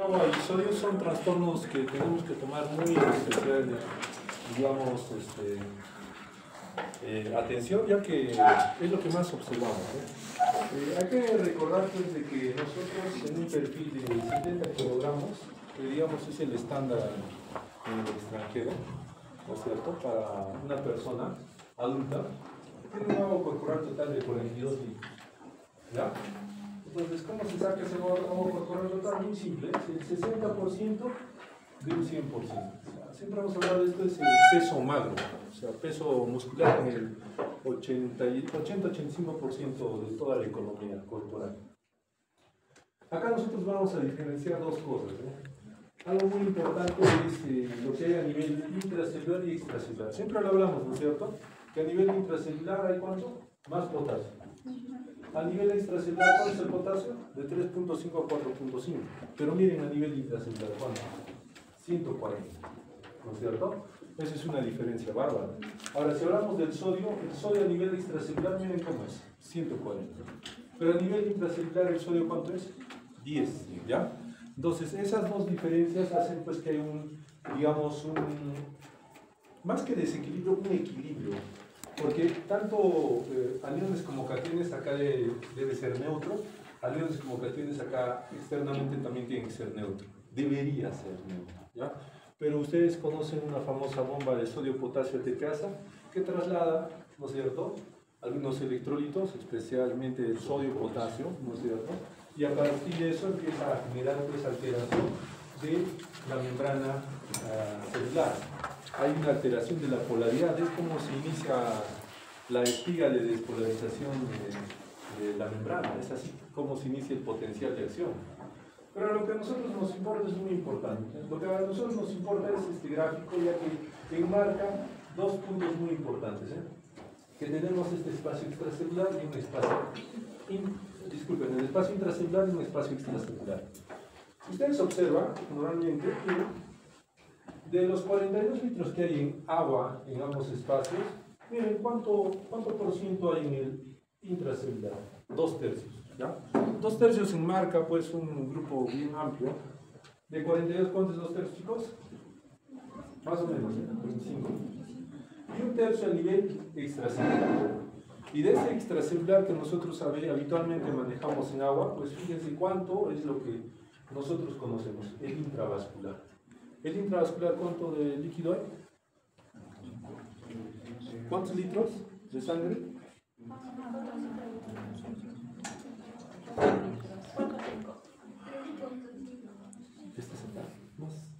Agua y sodio son trastornos que tenemos que tomar muy especial, digamos, atención, ya que es lo que más observamos, ¿eh? Hay que recordar pues, de que nosotros en un perfil de 70 kilogramos, que digamos es el estándar en el extranjero, ¿no es cierto?, para una persona adulta, tiene un agua corporal total de 42 litros, ¿ya? Entonces, ¿cómo se saca ese agua corporal total? Muy simple, es el 60% de un 100%. O sea, siempre hemos hablado de esto, es el peso magro, o sea, peso muscular en el 80-85% de toda la economía corporal. Acá nosotros vamos a diferenciar dos cosas, ¿eh? Algo muy importante es lo que hay a nivel intracelular y extracelular. Siempre lo hablamos, ¿no es cierto? Que a nivel intracelular hay ¿cuánto? Más potasio. A nivel extracelular, ¿cuál es el potasio? De 3.5 a 4.5. Pero miren a nivel intracelular, ¿cuánto? 140. ¿No es cierto? Esa es una diferencia bárbara. Ahora, si hablamos del sodio, el sodio a nivel extracelular, miren cómo es. 140. Pero a nivel intracelular, ¿el sodio cuánto es? 10. ¿Ya? Entonces, esas dos diferencias hacen pues que hay digamos, más que desequilibrio, un equilibrio. Porque tanto aniones como cationes acá debe ser neutro, aniones como cationes acá externamente también tienen que ser neutro. Debería ser neutro, ¿ya? Pero ustedes conocen una famosa bomba de sodio-potasio TPasa que traslada, ¿no es cierto?, algunos electrolitos, especialmente el sodio-potasio, ¿no es cierto?, y a partir de eso empieza a generar pues alteración de la membrana celular. Hay una alteración de la polaridad, es como se inicia la espiga de despolarización de la membrana, es así como se inicia el potencial de acción. Pero lo que a nosotros nos importa es muy importante. Lo que a nosotros nos importa es este gráfico, ya que enmarca dos puntos muy importantes, ¿eh? Que tenemos este espacio extracelular y un espacio, disculpen, el espacio intracelular y un espacio extracelular. Si ustedes observan, normalmente, de los 42 litros que hay en agua en ambos espacios, miren cuánto por ciento hay en el intracelular. 2/3, ¿ya? 2/3 enmarca pues un grupo bien amplio. De 42, ¿cuántos es 2/3, chicos? Más o menos, ¿eh? 25. Y 1/3 a nivel extracelular. Y de ese extracelular que nosotros habitualmente manejamos en agua, pues fíjense cuánto es lo que nosotros conocemos, el intravascular. ¿El intravascular cuánto de líquido hay? ¿Cuántos litros de sangre? ¿Este es acá? ¿Más?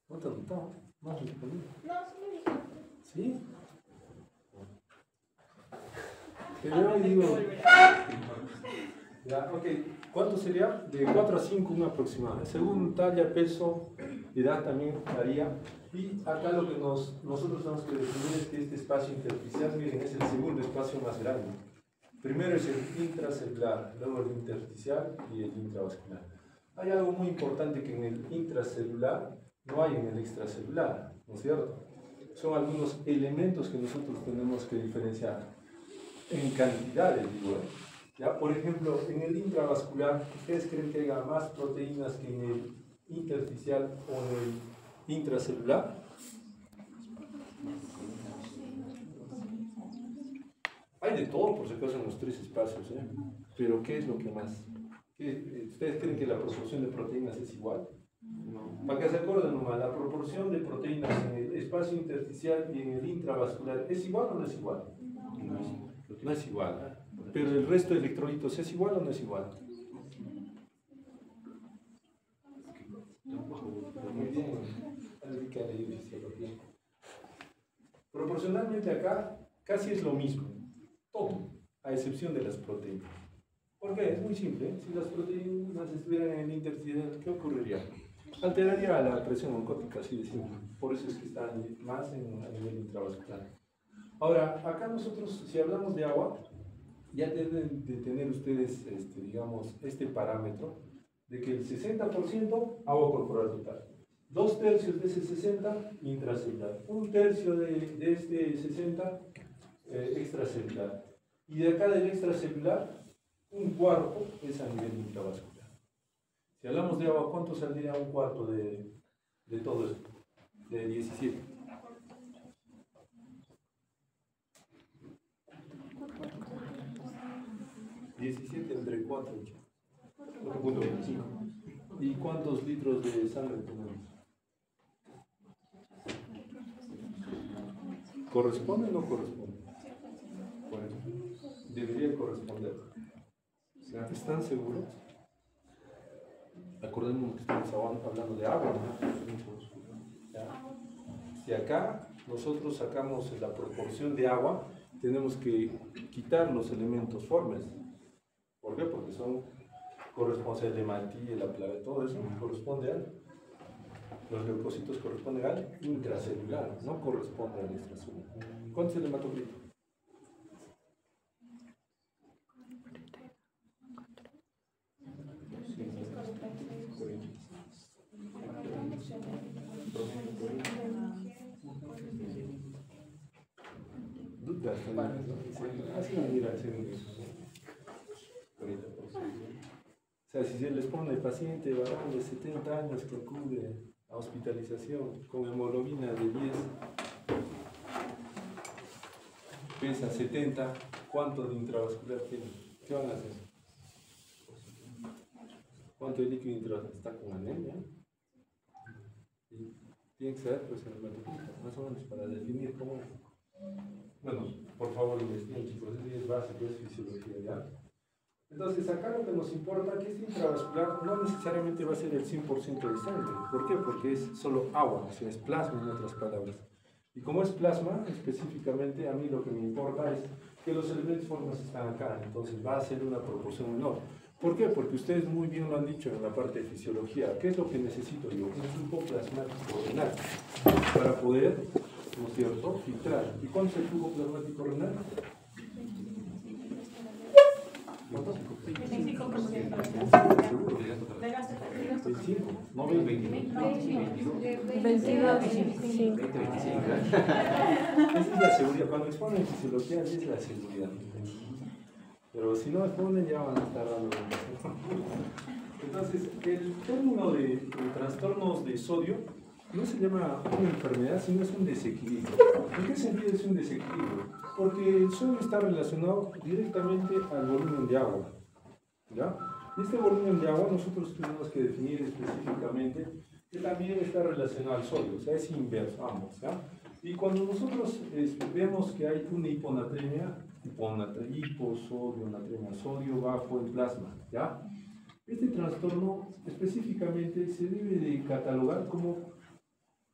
¿No te has notado? ¿Más disponible? ¿Sí? Pero yo digo... Ya, ok. ¿Cuánto sería? De 4 a 5, un aproximado. Según talla, peso, edad también varía. Y acá lo que nosotros tenemos que definir es que este espacio intersticial, miren, es el segundo espacio más grande. Primero es el intracelular, luego el intersticial y el intravascular. Hay algo muy importante que en el intracelular no hay en el extracelular, ¿no es cierto? Son algunos elementos que nosotros tenemos que diferenciar en cantidades, digo, ¿eh? ¿Ya? Por ejemplo, en el intravascular, ¿ustedes creen que haya más proteínas que en el intersticial o en el intracelular? Hay de todo, por si acaso, en los tres espacios, ¿eh? Pero ¿qué es lo que más? ¿Ustedes creen que la proporción de proteínas es igual? No. Para que se acuerden nomás, la proporción de proteínas en el espacio intersticial y en el intravascular, ¿es igual o no es igual? No es igual, ¿eh? Pero el resto de electrolitos, ¿es igual o no es igual? Muy bien. Proporcionalmente acá casi es lo mismo, todo, a excepción de las proteínas. ¿Por qué? Es muy simple. Si las proteínas estuvieran en el intersticial, ¿qué ocurriría? Alteraría la presión oncótica, así de simple. Por eso es que están más a nivel intravascular. Ahora, acá nosotros, si hablamos de agua, ya deben de tener ustedes, digamos, este parámetro de que el 60% agua corporal total, 2/3 de ese 60 intracelular, 1/3 de este 60 extracelular, y de acá del extracelular, 1/4 es a nivel intravascular. Si hablamos de agua, ¿cuánto saldría un cuarto de todo esto? De 17. Entre 4 y 4.25. ¿Y cuántos litros de sangre tenemos? ¿Corresponde o no corresponde? Bueno, debería corresponder. ¿Están seguros? Acordémonos que estamos hablando de agua, ¿no? Si acá nosotros sacamos la proporción de agua, tenemos que quitar los elementos formes. ¿Por qué? Porque corresponde al hematía, la plaga, todo eso corresponde al. Los leucocitos corresponden al intracelular, no corresponde al extracelular. ¿Cuánto es el hematocrito? O sea, si se les pone el paciente varón de 70 años que acude a hospitalización con hemoglobina de 10, pesa 70, ¿cuánto de intravascular tiene? ¿Qué van a hacer? ¿Cuánto de líquido intravascular? ¿Está con anemia? Y tiene que ser pues, el hematocrito, más o menos, para definir cómo es. Bueno, por favor, investiguen, chicos, es básico, es fisiología, ¿ya? Entonces, acá lo que nos importa es que este intravascular no necesariamente va a ser el 100% de sangre. ¿Por qué? Porque es solo agua, o sea, es plasma en otras palabras. Y como es plasma, específicamente, a mí lo que me importa es que los elementos formas están acá, entonces va a ser una proporción menor. ¿Por qué? Porque ustedes muy bien lo han dicho en la parte de fisiología. ¿Qué es lo que necesito yo? Un flujo plasmático renal para poder, ¿no es cierto?, filtrar. ¿Y cuánto es el flujo plasmático renal? ¿Cuánto? 25%. ¿Seguro? 25, no 22. 22. Esa es la seguridad. Cuando exponen fisiología, esa es la seguridad. Pero si no exponen, ya van a estar dando. Entonces, el término de trastornos de sodio no se llama una enfermedad, sino es un desequilibrio. ¿En qué sentido es un desequilibrio? Porque el sodio está relacionado directamente al volumen de agua, ¿ya? Y este volumen de agua nosotros tenemos que definir específicamente que también está relacionado al sodio, o sea, es inverso, ambos, ¿ya? Y cuando nosotros vemos que hay una hiponatremia, hiposodio, natremia, sodio bajo en plasma, ¿ya? Este trastorno específicamente se debe de catalogar como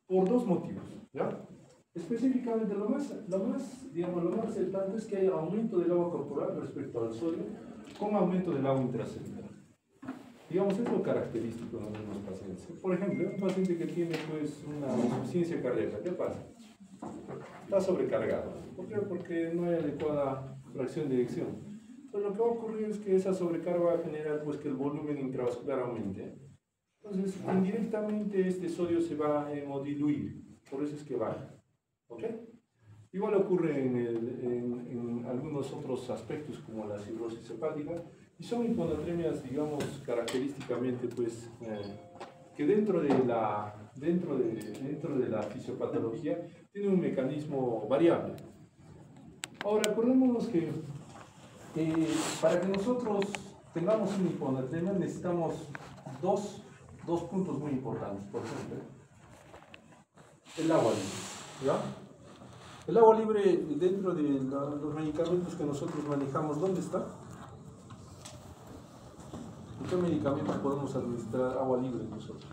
por dos motivos, ¿ya? Específicamente lo más acertado es que hay aumento del agua corporal respecto al sodio con aumento del agua intracelular. Digamos, es lo característico de algunos pacientes. Por ejemplo, un paciente que tiene pues, una insuficiencia cardíaca, ¿qué pasa? Está sobrecargado. ¿Por qué? Porque no hay adecuada fracción de eyección. Entonces, lo que va a ocurrir es que esa sobrecarga va a generar pues, que el volumen intravascular aumente. Entonces, indirectamente este sodio se va a hemodiluir, por eso es que baja. ¿Ok? Igual ocurre en algunos otros aspectos como la cirrosis hepática y son hiponatremias, digamos, característicamente pues, que dentro de la fisiopatología tiene un mecanismo variable. Ahora, acordémonos que para que nosotros tengamos una hiponatremia necesitamos dos puntos muy importantes. Por ejemplo, el agua libre, ¿ya? El agua libre dentro de los medicamentos que nosotros manejamos, ¿dónde está? ¿En qué medicamentos podemos administrar agua libre nosotros?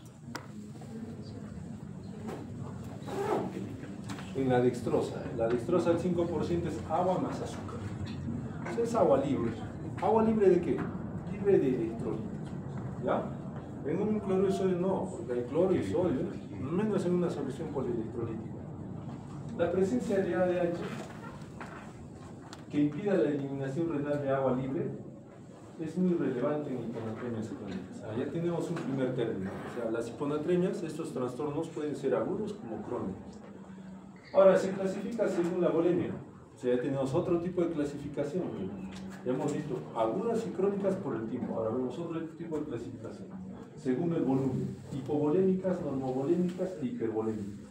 En la dextrosa. La dextrosa el 5% es agua más azúcar. Eso es agua libre. ¿Agua libre de qué? Libre de electrolitos. ¿Ya? En un cloruro de sodio no, porque hay cloro y sodio, menos en una solución polielectrolítica. La presencia de ADH que impida la eliminación renal de agua libre es muy relevante en hiponatremias crónicas. Ya tenemos un primer término. O sea, las hiponatremias, estos trastornos pueden ser agudos como crónicos. Ahora, se clasifica según la volemia. O sea, ya tenemos otro tipo de clasificación. Ya hemos visto agudas y crónicas por el tiempo. Ahora vemos otro tipo de clasificación. según el volumen, hipovolémicas, normovolémicas e hipervolémicas.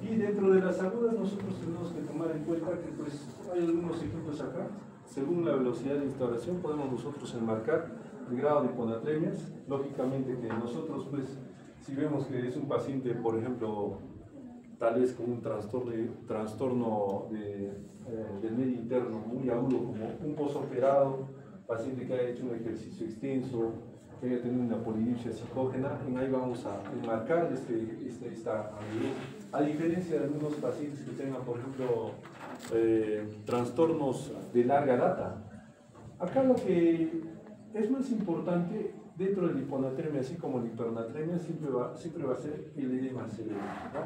Y dentro de las agudas nosotros tenemos que tomar en cuenta que pues, hay algunos ejemplos acá. Según la velocidad de instauración podemos nosotros enmarcar el grado de hiponatremias. Lógicamente que nosotros pues, si vemos que es un paciente, por ejemplo, tal vez con un trastorno del medio interno muy agudo, como un posoperado, paciente que haya hecho un ejercicio extenso, que haya tenido una polidipsia psicógena, ahí vamos a enmarcar esta avidez. A diferencia de algunos pacientes que tengan, por ejemplo, trastornos de larga data. Acá lo que es más importante dentro de la hiponatremia, así como la hipernatremia, siempre va a ser el edema cerebral, ¿no?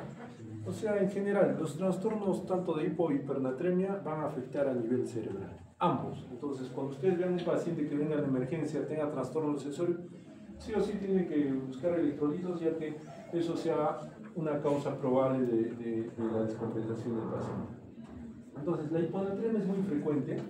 O sea, en general, los trastornos tanto de hipo y hipernatremia van a afectar a nivel cerebral, ambos. Entonces, cuando ustedes vean un paciente que venga a la emergencia, tenga trastorno sensorio, sí o sí tienen que buscar electrolitos, ya que eso sea una causa probable de la descompensación del paciente. Entonces, la hiponatremia es muy frecuente.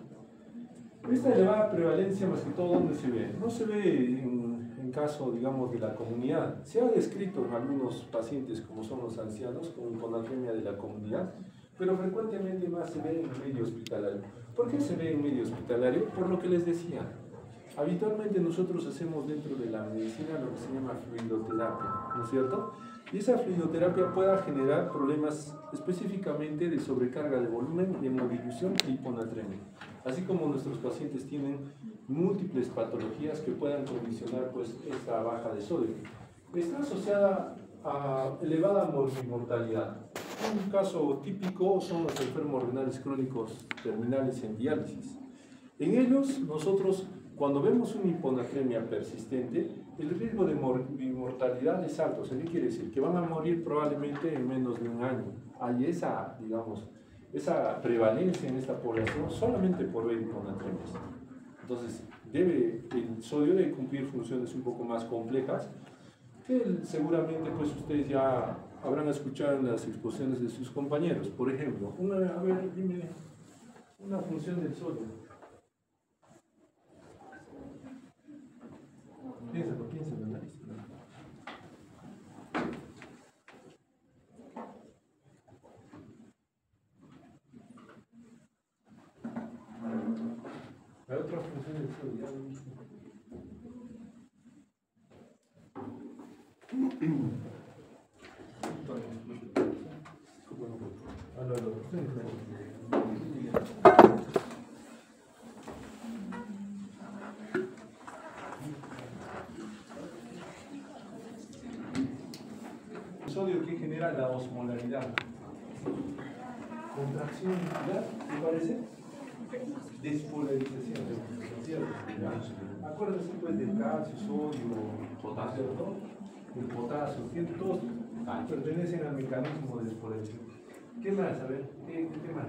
Esta elevada prevalencia, más que todo, ¿dónde se ve? No se ve en caso, digamos, de la comunidad. Se ha descrito en algunos pacientes, como son los ancianos, con hiponatremia de la comunidad, pero frecuentemente más se ve en medio hospitalario. ¿Por qué se ve en medio hospitalario? Por lo que les decía. Habitualmente nosotros hacemos dentro de la medicina lo que se llama fluidoterapia, ¿no es cierto? Y esa fluidoterapia pueda generar problemas específicamente de sobrecarga de volumen, de hemodilución e hiponatremia. Así como nuestros pacientes tienen múltiples patologías que puedan condicionar pues, esta baja de sodio. Está asociada a elevada mortalidad. Un caso típico son los enfermos renales crónicos terminales en diálisis. En ellos, nosotros, cuando vemos una hiponatremia persistente, el riesgo de mortalidad es alto. O sea, ¿qué quiere decir? Que van a morir probablemente en menos de un año. Hay esa, digamos, esa prevalencia en esta población solamente por ver hiponatremias. Entonces, el sodio debe cumplir funciones un poco más complejas, que seguramente pues, ustedes ya habrán escuchado en las exposiciones de sus compañeros. Por ejemplo, a ver, dime una función del sodio. Piénsalo, nariz. Hay otra función del sodio, ya lo viste. El sodio que genera la osmolaridad. Contracción muscular, ¿te parece? Despolarización. Acuérdense pues del calcio, sodio, potasio, ¿no? El potasio, todos pertenecen al mecanismo de despolarización. ¿Qué más? A ver, ¿qué más?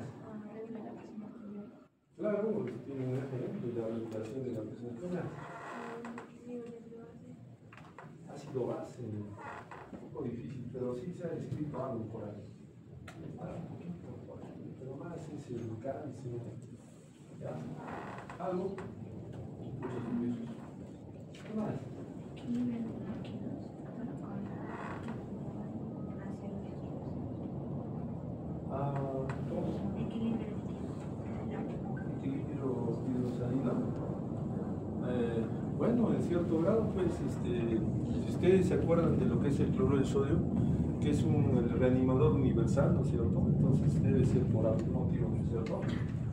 Claro, porque tiene un ejemplo de la regulación de la presión. ¿Qué más? Ácido base, un poco difícil, pero sí se ha descrito algo por ahí. Un poquito por ahí, pero más es el calcio. ¿Ya? ¿Algo? ¿Qué más? Equilibrio hidrosalino. Bueno, en cierto grado, pues, si ustedes se acuerdan de lo que es el cloruro de sodio, que es el reanimador universal, ¿no es cierto? Entonces debe ser por algún motivo, ¿no es cierto?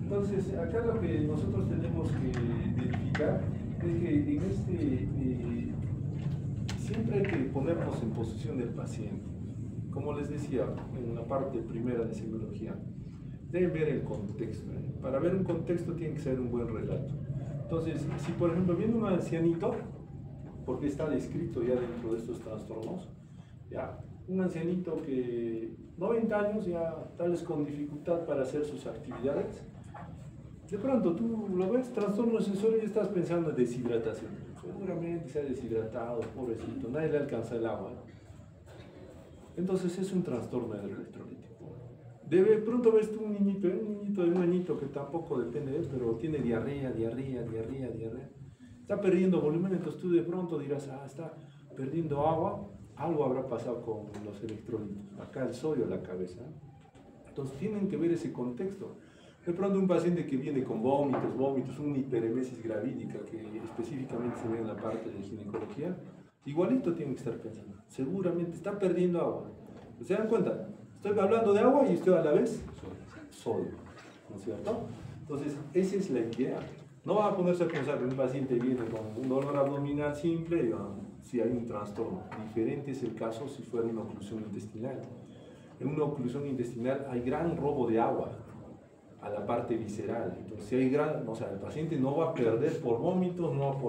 Entonces, acá lo que nosotros tenemos que verificar es que siempre hay que ponernos en posición del paciente. Como les decía en la parte primera de semiología, deben ver el contexto. Para ver un contexto tiene que ser un buen relato. Entonces, si por ejemplo viene un ancianito, porque está descrito ya dentro de estos trastornos, ya, un ancianito que 90 años ya tal vez con dificultad para hacer sus actividades, de pronto tú lo ves, trastorno sensorio y estás pensando en deshidratación. Seguramente se ha deshidratado, pobrecito, nadie le alcanza el agua. Entonces es un trastorno electrolítico. De pronto ves tú un niñito de un añito que tampoco depende de él, pero tiene diarrea. Está perdiendo volumen, entonces tú de pronto dirás, está perdiendo agua, algo habrá pasado con los electrolitos. Acá el sodio a la cabeza. Entonces tienen que ver ese contexto. De pronto un paciente que viene con vómitos, una hiperemesis gravídica que específicamente se ve en la parte de ginecología, igualito tiene que estar pensando. Seguramente está perdiendo agua. ¿Se dan cuenta? Estoy hablando de agua y estoy a la vez sodio. ¿No es cierto? Entonces, esa es la idea. No va a ponerse a pensar que un paciente viene con un dolor abdominal simple y si hay un trastorno. Diferente es el caso si fuera una oclusión intestinal. En una oclusión intestinal hay gran robo de agua a la parte visceral. Entonces, si hay el paciente no va a perder por vómitos, no va a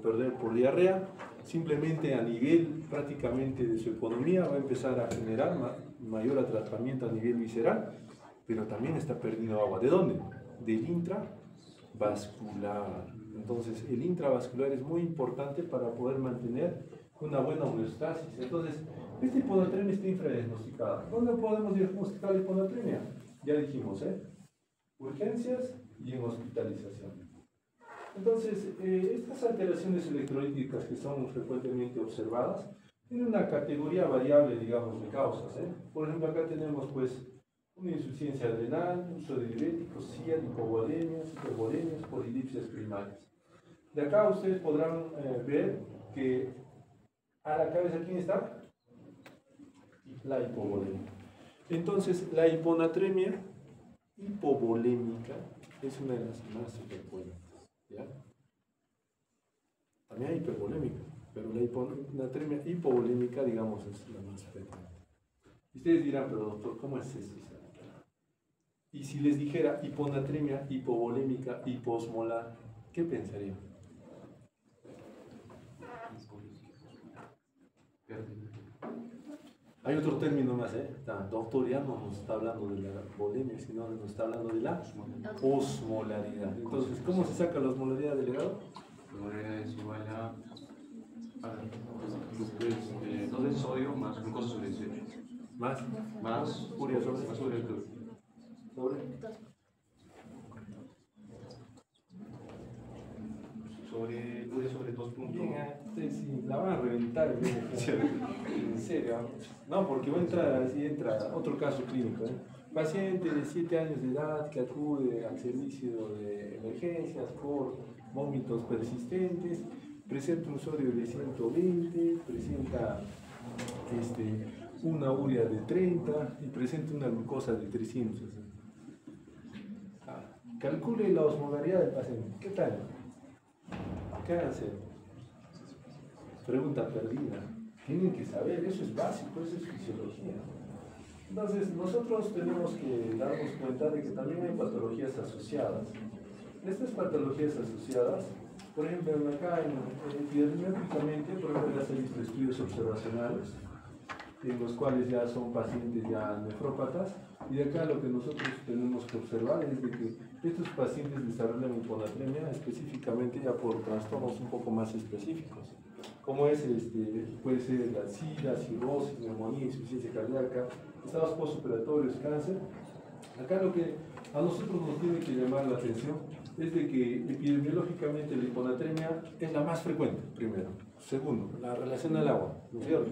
perder por diarrea, simplemente a nivel prácticamente de su economía va a empezar a generar mayor atrapamiento a nivel visceral, pero también está perdiendo agua. ¿De dónde? Del intravascular. Entonces, el intravascular es muy importante para poder mantener una buena homeostasis. Entonces, esta hiponatremia está infradiagnosticada. ¿Dónde podemos diagnosticar la hiponatremia? Ya dijimos, urgencias y en hospitalización. Entonces, estas alteraciones electrolíticas que son frecuentemente observadas tienen una categoría variable, digamos, de causas. Por ejemplo, acá tenemos pues una insuficiencia adrenal, uso de diuréticos, SIAD, hipovolemias, hipervolemias, polidipsias primarias. De acá ustedes podrán ver que a la cabeza, ¿quién está? La hipovolemia. Entonces, la hiponatremia hipovolémica es una de las más frecuentes, ¿ya? También hay hipervolémica, pero la hiponatremia hipovolémica, digamos, es la más frecuente. Y ustedes dirán, pero doctor, ¿cómo es eso? Y si les dijera hiponatremia hipovolémica hiposmolar, ¿qué pensarían? Hay otro término más, doctor ya no nos está hablando de la volemia, sino nos está hablando de la osmolaridad. Entonces, ¿cómo se saca la osmolaridad del hígado? La osmolaridad es igual a entonces sodio más glucosa sobre 18. Más urea sobre urea sobre 2 puntos. Ustedes sí, la van a reventar. En serio. No, porque entra otro caso clínico. Paciente de 7 años de edad que acude al servicio de emergencias por vómitos persistentes, presenta un sodio de 120, presenta una urea de 30 y presenta una glucosa de 300. Calcule la osmolaridad del paciente. ¿Qué tal? ¿Qué hace? Pregunta perdida. Tienen que saber, eso es básico, eso es fisiología. Entonces, nosotros tenemos que darnos cuenta de que también hay patologías asociadas. Estas patologías asociadas, por ejemplo, acá epidemiológicamente, por ejemplo, ya se han visto estudios observacionales, en los cuales ya son pacientes ya nefrópatas, y de acá lo que nosotros tenemos que observar es de que estos pacientes desarrollan hiponatremia específicamente ya por trastornos un poco más específicos, como es, puede ser la SIDA, cirrosis, neumonía, insuficiencia cardíaca, estados postoperatorios, cáncer. Acá lo que a nosotros nos tiene que llamar la atención es de que epidemiológicamente la hiponatremia es la más frecuente, primero. Segundo, la relación al agua, ¿no es cierto?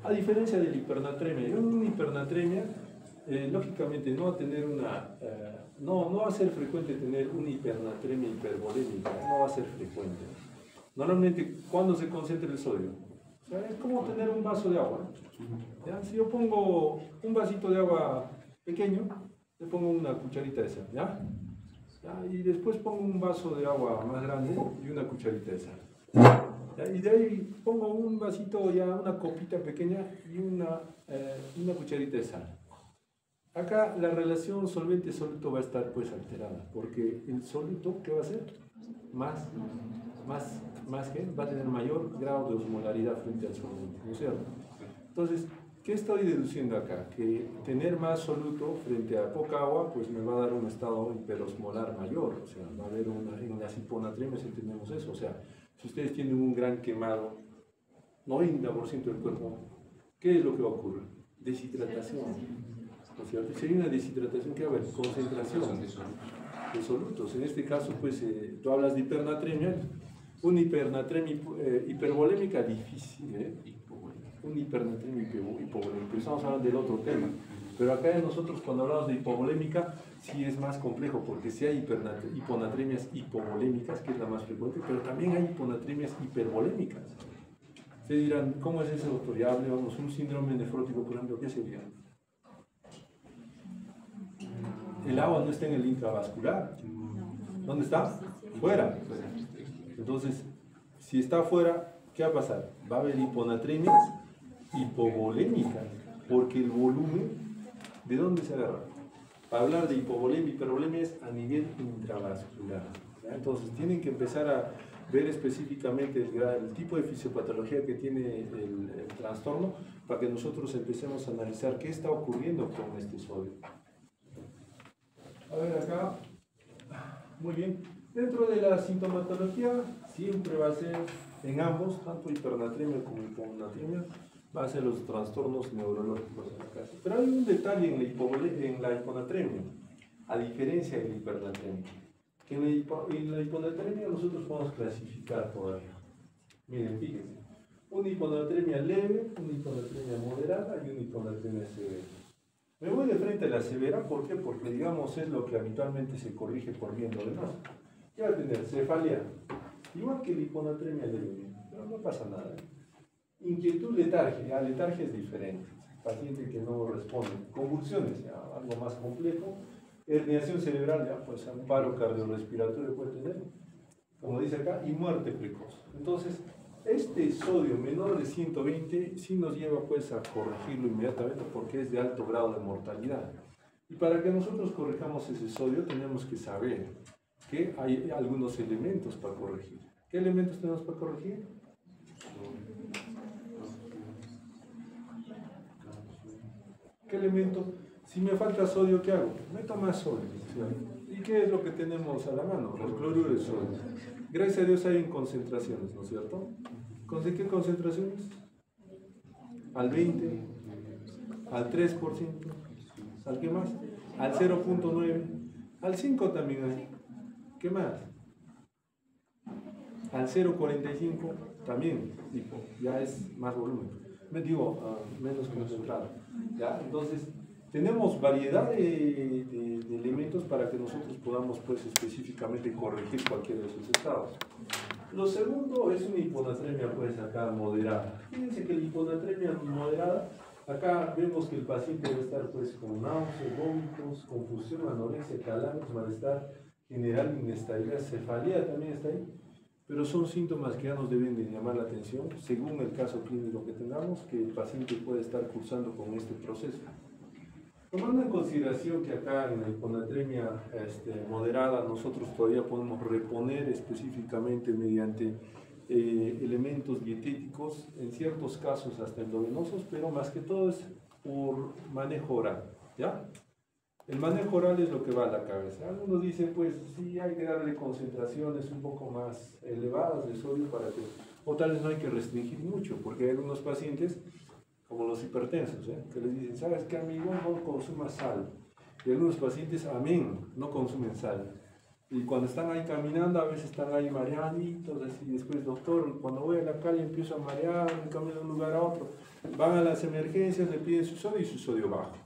A diferencia de la hipernatremia, una hipernatremia, lógicamente no va a tener no va a ser frecuente tener una hipernatremia hipervolémica, no va a ser frecuente. Normalmente, ¿cuándo se concentra el sodio? O sea, es como tener un vaso de agua. ¿Ya? Si yo pongo un vasito de agua pequeño, le pongo una cucharita de sal, ¿ya? Y después pongo un vaso de agua más grande y una cucharita de sal. ¿Ya? Y de ahí pongo un vasito, ya una copita pequeña y una cucharita de sal. Acá la relación solvente-soluto va a estar pues alterada, porque el soluto, ¿qué va a hacer? Más que va a tener mayor grado de osmolaridad frente al solvente, ¿no es cierto? Entonces, ¿qué estoy deduciendo acá? Que tener más soluto frente a poca agua, pues me va a dar un estado hiperosmolar mayor, o sea, va a haber en las hiponatremias tenemos eso, o sea, si ustedes tienen un gran quemado, 90% del cuerpo, ¿qué es lo que va a ocurrir? Deshidratación, ¿no es cierto? Si hay una deshidratación, ¿qué va a haber? Concentración de solutos. En este caso, pues, tú hablas de hipernatremia, Una hipernatremia hipervolémica difícil, una hipernatremia hipovolémica. Estamos hablando del otro tema. Pero acá nosotros cuando hablamos de hipovolémica sí es más complejo, porque sí hay hiponatremias hipovolémicas, que es la más frecuente, pero también hay hiponatremias hipervolémicas. Ustedes dirán, ¿cómo es eso, doctor? Ya hablamos, un síndrome nefrótico, por ejemplo, ¿qué sería? El agua no está en el intravascular. ¿Dónde está? Fuera. Entonces, si está fuera, ¿qué va a pasar? Va a haber hiponatremias hipovolémicas, porque el volumen, ¿de dónde se agarra? Para hablar de hipovolemia y hipervolemia es a nivel intravascular. ¿Ya? Entonces, tienen que empezar a ver específicamente el tipo de fisiopatología que tiene el trastorno para que nosotros empecemos a analizar qué está ocurriendo con este sodio. A ver acá, muy bien, dentro de la sintomatología siempre va a ser en ambos, tanto hipernatremia como hiponatremia, va a ser los trastornos neurológicos en la casa. Pero hay un detalle en la hiponatremia, a diferencia de la hipernatremia. Que en la hiponatremia nosotros podemos clasificar todavía. Miren, fíjense, una hiponatremia leve, una hiponatremia moderada y una hiponatremia severa. Me voy de frente a la severa, ¿por qué? Porque digamos es lo que habitualmente se corrige por vía endovenosa. ¿Qué va a tener? Cefalea, igual que la hiponatremia leve, pero no pasa nada. Inquietud, letargia, letargia es diferente. Paciente que no responde. Convulsiones, ya, algo más complejo. Herniación cerebral, ya, pues un paro cardiorrespiratorio puede tener, como dice acá, y muerte precoz. Entonces, este sodio menor de 120 sí nos lleva pues a corregirlo inmediatamente porque es de alto grado de mortalidad. Y para que nosotros corrijamos ese sodio tenemos que saber que hay algunos elementos para corregir. ¿Qué elementos tenemos para corregir? ¿Qué elemento? Si me falta sodio, ¿qué hago? Meto más sodio. ¿Y qué es lo que tenemos a la mano? El cloruro de sodio. Gracias a Dios hay en concentraciones, ¿no es cierto? ¿Con qué concentraciones? Al 20, al 3%, ¿al qué más? Al 0.9, al 5 también hay. ¿Qué más? Al 0.45 también, tipo, ya es más volumen. Me digo, menos concentrado. ¿Ya? Entonces, tenemos variedad de elementos para que nosotros podamos pues específicamente corregir cualquiera de esos estados. Lo segundo es una hiponatremia pues acá moderada. Fíjense que la hiponatremia moderada, acá vemos que el paciente debe estar pues con náuseas, vómitos, confusión, anorexia, calambres, malestar general, inestabilidad, cefalea también está ahí. Pero son síntomas que ya nos deben de llamar la atención según el caso clínico que tengamos, que el paciente puede estar cursando con este proceso. Tomando en consideración que acá en la hiponatremia moderada nosotros todavía podemos reponer específicamente mediante elementos dietéticos, en ciertos casos hasta endovenosos, pero más que todo es por manejo oral, ¿ya? El manejo oral es lo que va a la cabeza. Algunos dicen, pues sí, hay que darle concentraciones un poco más elevadas de sodio para que, o tal vez no hay que restringir mucho, porque hay algunos pacientes como los hipertensos, que les dicen, ¿sabes qué, amigo? No consumas sal. Y algunos pacientes, amén, no consumen sal. Y cuando están ahí caminando, a veces están ahí mareaditos, así, después, doctor, cuando voy a la calle empiezo a marear, me cambio de un lugar a otro. Van a las emergencias, le piden su sodio y su sodio bajo.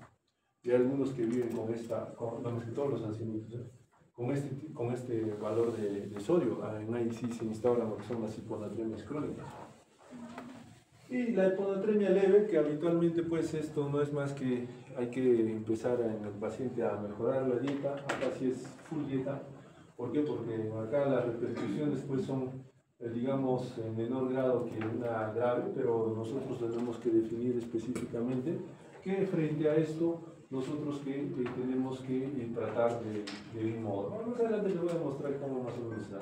Y hay algunos que viven con esta, vamos, que todos los ancianitos, con este valor de sodio. Ahí sí se instauran lo que son las hiponatremias crónicas. Y la hiponatremia leve, que habitualmente pues esto no es más que hay que empezar en el paciente a mejorar la dieta, acá sí es full dieta. ¿Por qué? Porque acá las repercusiones pues son, digamos, en menor grado que una grave, pero nosotros tenemos que definir específicamente que frente a esto nosotros que tenemos que tratar de un modo. Más adelante les voy a mostrar cómo más o menos está.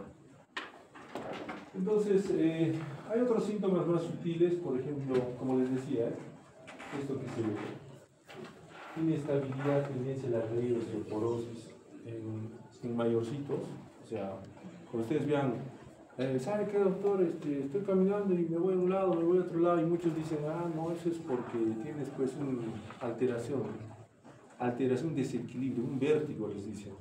Entonces, hay otros síntomas más sutiles, por ejemplo, como les decía, esto que se ve, inestabilidad, tendencia a la caída, osteoporosis en mayorcitos, o sea, cuando ustedes vean, ¿sabe qué, doctor? Estoy caminando y me voy a un lado, me voy a otro lado, y muchos dicen, no, eso es porque tienes pues una alteración, desequilibrio, un vértigo, les dicen.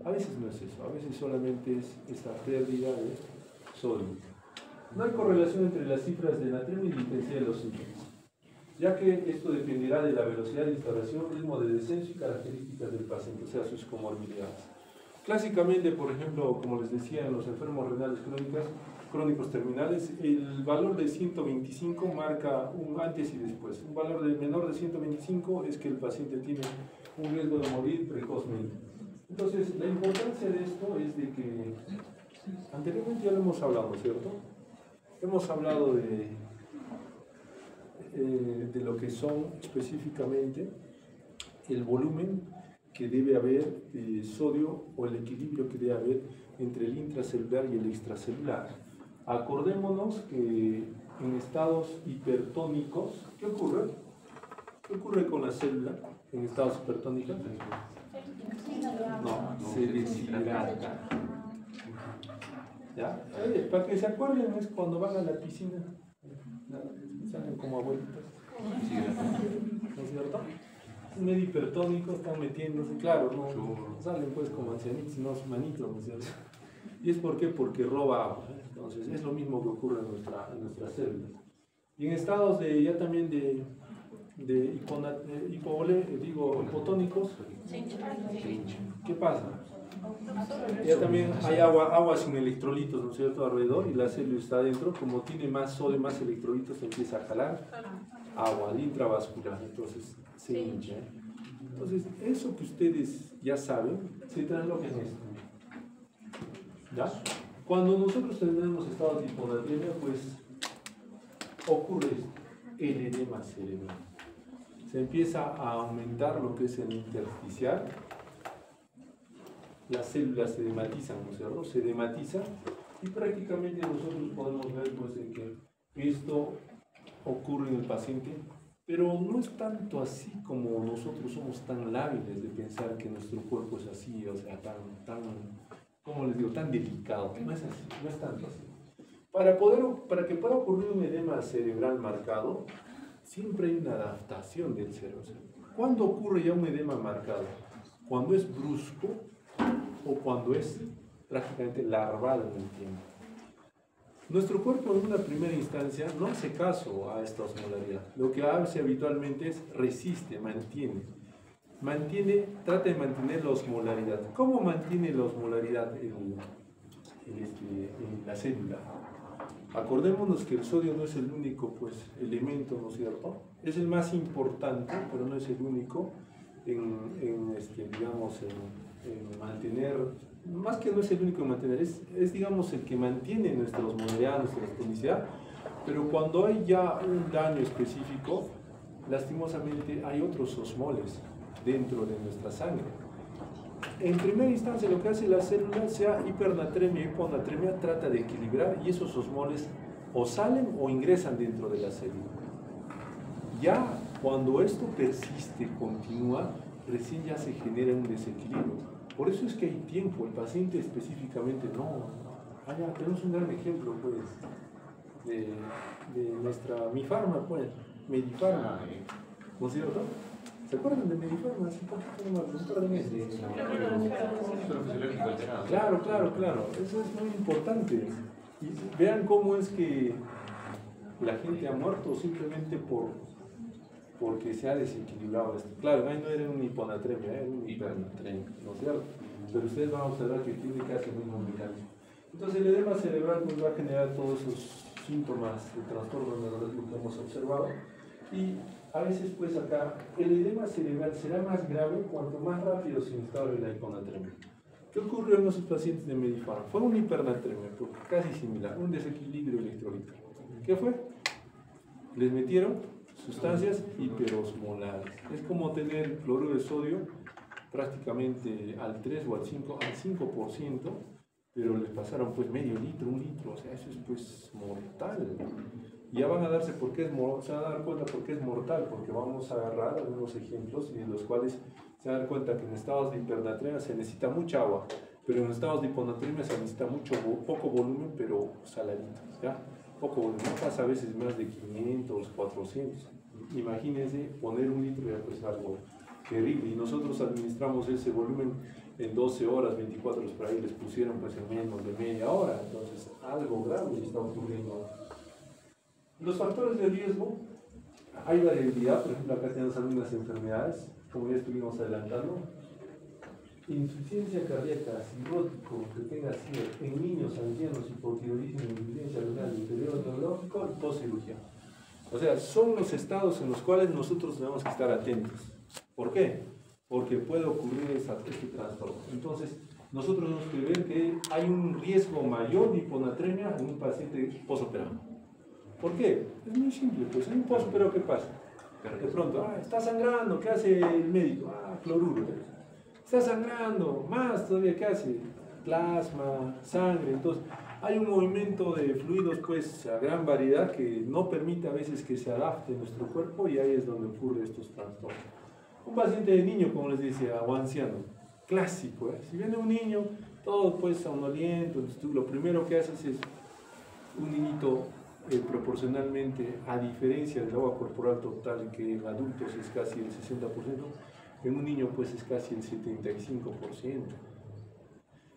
A veces no es eso, a veces solamente es esta pérdida de sodio. No hay correlación entre las cifras de natremia y la intensidad de los síntomas, ya que esto dependerá de la velocidad de instauración, ritmo de descenso y características del paciente, o sea, sus comorbilidades. Clásicamente, por ejemplo, como les decía, en los enfermos renales crónicos terminales, el valor de 125 marca un antes y después. Un valor menor de 125 es que el paciente tiene un riesgo de morir precozmente. Entonces, la importancia de esto es de que, anteriormente ya lo hemos hablado, ¿cierto? Hemos hablado de lo que son específicamente el volumen que debe haber de sodio o el equilibrio que debe haber entre el intracelular y el extracelular. Acordémonos que en estados hipertónicos, ¿qué ocurre? ¿Qué ocurre con la célula en estados hipertónicos? No, se deshidrata. ¿Ya? Para que se acuerden es cuando van a la piscina, salen como abuelitos, ¿no es cierto? Medio hipertónico, están metiéndose, claro, no salen pues como ancianitos, sino manitos, ¿no es cierto? ¿Y es por qué? Porque roba agua. Entonces es lo mismo que ocurre en nuestras células. Y en estados de ya también de hipotónicos, ¿qué pasa? Ya también hay agua sin electrolitos, ¿no es cierto?, alrededor, y la célula está adentro, como tiene más sodio, más electrolitos, empieza a jalar agua intravascular, entonces se hincha. Entonces, eso que ustedes ya saben, se trasloca en esto. ¿Ya? Cuando nosotros tenemos estados de hiponatremia, pues ocurre esto, el edema cerebral. Se empieza a aumentar lo que es el intersticial, las células se edematizan, ¿no es cierto? Se edematizan y prácticamente nosotros podemos ver pues, de que esto ocurre en el paciente, pero no es tanto así como nosotros somos tan lábiles de pensar que nuestro cuerpo es así, o sea, ¿cómo les digo?, tan delicado. No es así, no es tanto así. Para que pueda ocurrir un edema cerebral marcado, siempre hay una adaptación del cerebro. ¿Cuándo ocurre ya un edema marcado? Cuando es brusco o cuando es prácticamente larval en el tiempo. Nuestro cuerpo en una primera instancia no hace caso a esta osmolaridad. Lo que hace habitualmente es resiste, trata de mantener la osmolaridad. ¿Cómo mantiene la osmolaridad en la célula? Acordémonos que el sodio no es el único elemento, ¿no es cierto? Es el más importante, pero no es el único en mantener, más que no es el único en mantener, es digamos el que mantiene nuestra osmolaridad, nuestra tonicidad, pero cuando hay ya un daño específico, lastimosamente hay otros osmoles dentro de nuestra sangre. En primera instancia lo que hace la célula, sea hipernatremia o hiponatremia, trata de equilibrar y esos osmoles o salen o ingresan dentro de la célula. Ya cuando esto persiste, continúa, recién ya se genera un desequilibrio. Por eso es que hay tiempo, el paciente específicamente no. Allá tenemos un gran ejemplo pues de nuestra Mifarma, pues, Medifarma, ¿no es cierto? ¿Se acuerdan de Medifarma? Hace poquito nomás, un par de meses. Claro. Eso es muy importante. Y vean cómo es que la gente ha muerto simplemente porque se ha desequilibrado esto. Claro, ahí no era una hiponatremia, era una hipernatremia, ¿no es cierto? Pero ustedes van a observar que tiene casi el mismo mecanismo. Entonces el edema cerebral pues, va a generar todos esos síntomas de trastorno neurológico que hemos observado. Y a veces pues acá el edema cerebral será más grave cuanto más rápido se instaure la hiponatremia. ¿Qué ocurrió en esos pacientes de Medifarma? Fue una hipernatremia, casi similar, un desequilibrio electrolítico. ¿Qué fue? Les metieron sustancias hiperosmolares. Es como tener cloruro de sodio prácticamente al 3 o al 5%, pero les pasaron pues medio litro, 1 litro, o sea, eso es pues mortal. Y ya van a darse por qué se van a dar cuenta por qué es mortal, porque vamos a agarrar algunos ejemplos en los cuales se dan cuenta que en estados de hipernatremia se necesita mucha agua, pero en estados de hiponatremia se necesita poco volumen, pero saladito, ¿ya? Poco volumen, no pasa a veces más de 500, 400. Imagínense poner 1 litro, ya pues algo terrible, y nosotros administramos ese volumen en 12 horas, 24 horas por ahí les pusieron pues en menos de media hora. Entonces algo grave está ocurriendo. Los factores de riesgo, hay variabilidad. Por ejemplo, acá tenemos algunas enfermedades, como ya estuvimos adelantando. Insuficiencia cardíaca, cirrótico, que tenga CIR en niños, ancianos, hipotiroidismo, insuficiencia renal, deterioro neurológico y postcirugía. O sea, son los estados en los cuales nosotros tenemos que estar atentos. ¿Por qué? Porque puede ocurrir este trastorno. Entonces, nosotros tenemos que ver que hay un riesgo mayor de hiponatremia en un paciente postoperado. ¿Por qué? Es muy simple, pues en un postoperado, ¿qué pasa? De pronto, está sangrando, ¿qué hace el médico? Cloruro. Está sangrando, más todavía, ¿qué hace? Plasma, sangre. Entonces, hay un movimiento de fluidos, pues, a gran variedad que no permite a veces que se adapte nuestro cuerpo y ahí es donde ocurren estos trastornos. Un paciente de niño, como les decía, o anciano, clásico, ¿eh? Si viene un niño, todo pues somnoliento, tú lo primero que haces es un niñito proporcionalmente, a diferencia del agua corporal total, que en adultos es casi el 60%, en un niño pues es casi el 75%.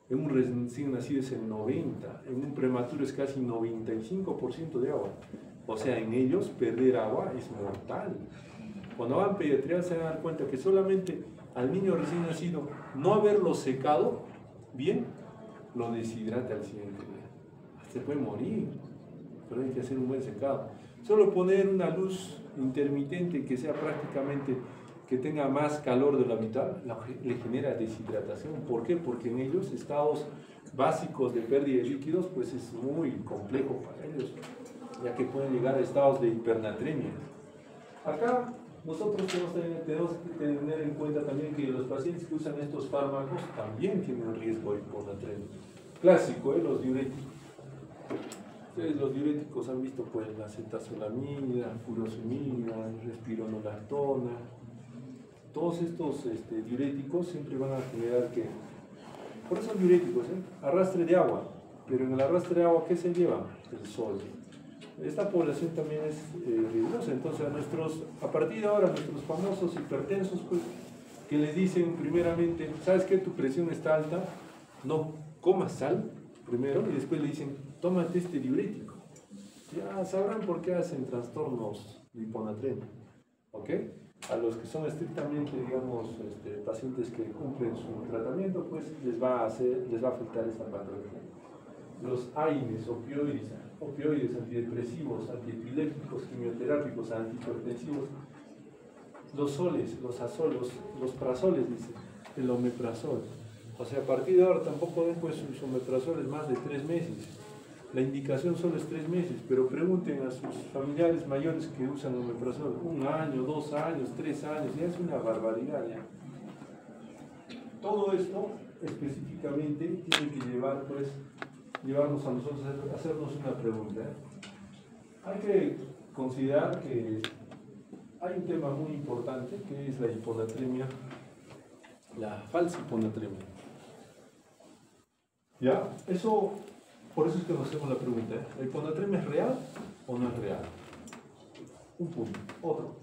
En un recién nacido es el 90%, en un prematuro es casi 95% de agua. O sea, en ellos perder agua es mortal. Cuando van a pediatría se van a dar cuenta que solamente al niño recién nacido no haberlo secado bien, lo deshidrata al siguiente día. Se puede morir, pero hay que hacer un buen secado. Solo poner una luz intermitente que sea prácticamente, que tenga más calor de lo habitual, le genera deshidratación. ¿Por qué? Porque en ellos estados básicos de pérdida de líquidos pues es muy complejo para ellos, ya que pueden llegar a estados de hipernatremia. Acá nosotros tenemos que tener en cuenta también que los pacientes que usan estos fármacos también tienen riesgo de hiponatremia. Clásico, los diuréticos. Ustedes los diuréticos han visto pues la acetazolamida, furosemida, respironolactona. Todos estos diuréticos siempre van a generar que, por eso son diuréticos, arrastre de agua, pero en el arrastre de agua, ¿qué se lleva? El sol. Esta población también es riesgosa, entonces a partir de ahora nuestros famosos hipertensos, pues, que les dicen primeramente, ¿sabes qué? Tu presión está alta, no comas sal primero y después le dicen, tómate este diurético. Ya sabrán por qué hacen trastornos de hiponatremia, ¿ok? A los que son estrictamente, digamos, pacientes que cumplen su tratamiento, pues les va a afectar esta patología. Los AINES, opioides, antidepresivos, antiepilépticos, quimioterápicos, antihipertensivos, los soles, los azolos, los prazoles, dice, el omeprazol. O sea, a partir de ahora tampoco den pues sus omeprazoles más de 3 meses. La indicación solo es 3 meses, pero pregunten a sus familiares mayores que usan omeprazol 1 año, 2 años, 3 años, ya es una barbaridad ya. Todo esto específicamente tiene que llevarnos a nosotros a hacernos una pregunta. Hay que considerar que hay un tema muy importante que es la hiponatremia, la falsa hiponatremia. ¿Ya? Por eso es que nos hacemos la pregunta, ¿la hiponatremia es real o no es real? Un punto. Otro,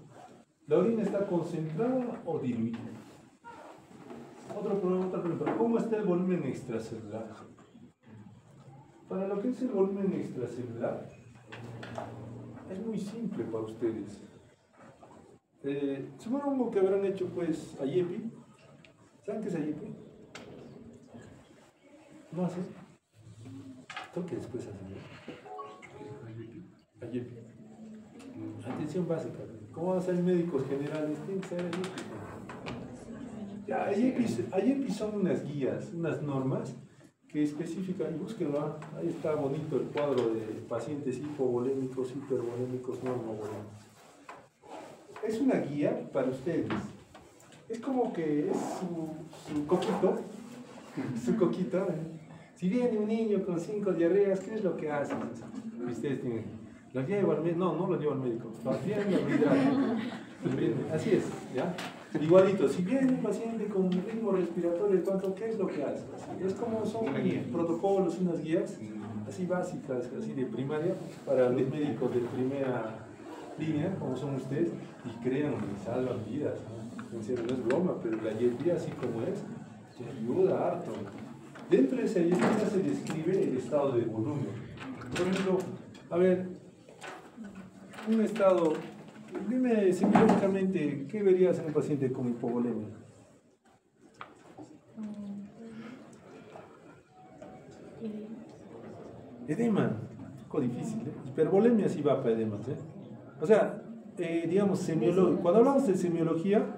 ¿la orina está concentrada o diluida? Otra pregunta, ¿cómo está el volumen extracelular? Para lo que es el volumen extracelular, es muy simple para ustedes. Supongo que habrán hecho pues AYEPI. ¿Saben qué es AYEPI? ¿No hacen? Creo que después hacen. AYEPI. Atención básica. ¿Cómo van a ser médicos generales? Tienen que saber AYEPI. AYEPI son unas guías, unas normas que especifican, y búsquenlo, ahí está bonito el cuadro de pacientes hipovolémicos, hipervolémicos, normovolémicos. Es una guía para ustedes. Es como que es su coquito. Si viene un niño con 5 diarreas, ¿qué es lo que hacen? Ustedes tienen, ¿la lleva al médico? No lo lleva al médico. Así es, ¿ya? Igualito, si viene un paciente con ritmo respiratorio, ¿qué es lo que hace? Es como son protocolos, unas guías así básicas, así de primaria, para los médicos de primera línea, como son ustedes, y créanme, salvan vidas, ¿no? En serio, no es broma, pero la IEPI, así como es, Te ayuda harto. Dentro de esa evidencia se describe el estado de volumen. Por ejemplo, a ver, un estado, dime semiológicamente, ¿qué verías en un paciente con hipovolemia? Edema, un poco difícil, ¿eh? Hipervolemia sí va para edemas, ¿eh? O sea, digamos, cuando hablamos de semiología,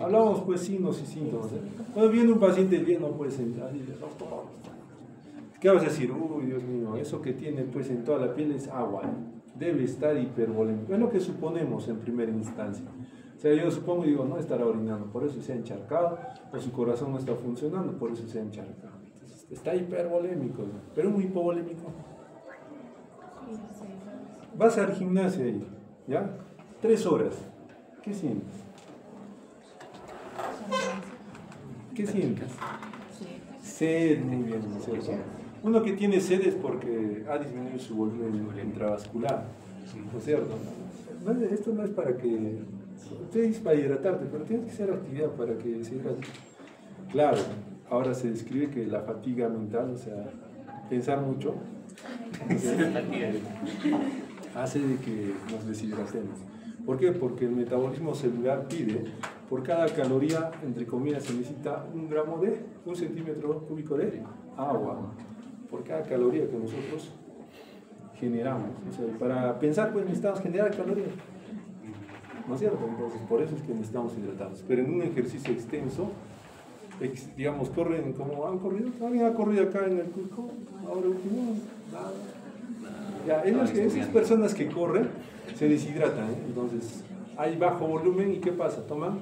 hablamos pues signos y síntomas, ¿eh? Cuando viene un paciente bien no puede sentar y dice, doctor, ¿qué vas a decir? Uy, Dios mío, eso que tiene pues en toda la piel es agua, ¿eh? Debe estar hipervolémico. Es lo que suponemos en primera instancia. O sea, yo supongo y digo, no estará orinando, por eso se ha encharcado, o su corazón no está funcionando, por eso se ha encharcado. Entonces, está hipervolémico, ¿no? Pero muy hipovolémico. Vas al gimnasio ahí, ¿ya? 3 horas. ¿Qué sientes? ¿Qué sientes? Sed, muy bien, ¿cierto? Uno que tiene sed es porque ha disminuido su volumen intravascular, ¿no es cierto? Esto no es para que... Usted dice para hidratarte, pero tienes que hacer actividad para que se hidrate. Claro, ahora se describe que la fatiga mental, o sea, pensar mucho, hace de que nos deshidratemos. ¿Por qué? Porque el metabolismo celular pide, por cada caloría, entre comillas, se necesita 1 centímetro cúbico de agua, por cada caloría que nosotros generamos. O sea, para pensar, pues necesitamos generar calorías, ¿no es cierto? Entonces, por eso es que necesitamos hidratarnos. Pero en un ejercicio extenso, digamos, corren como han corrido. ¿Alguien ha corrido acá en el Cusco? Ahora último, nada. Ya, esas personas que corren se deshidratan, ¿eh? Entonces hay bajo volumen y ¿qué pasa? Toman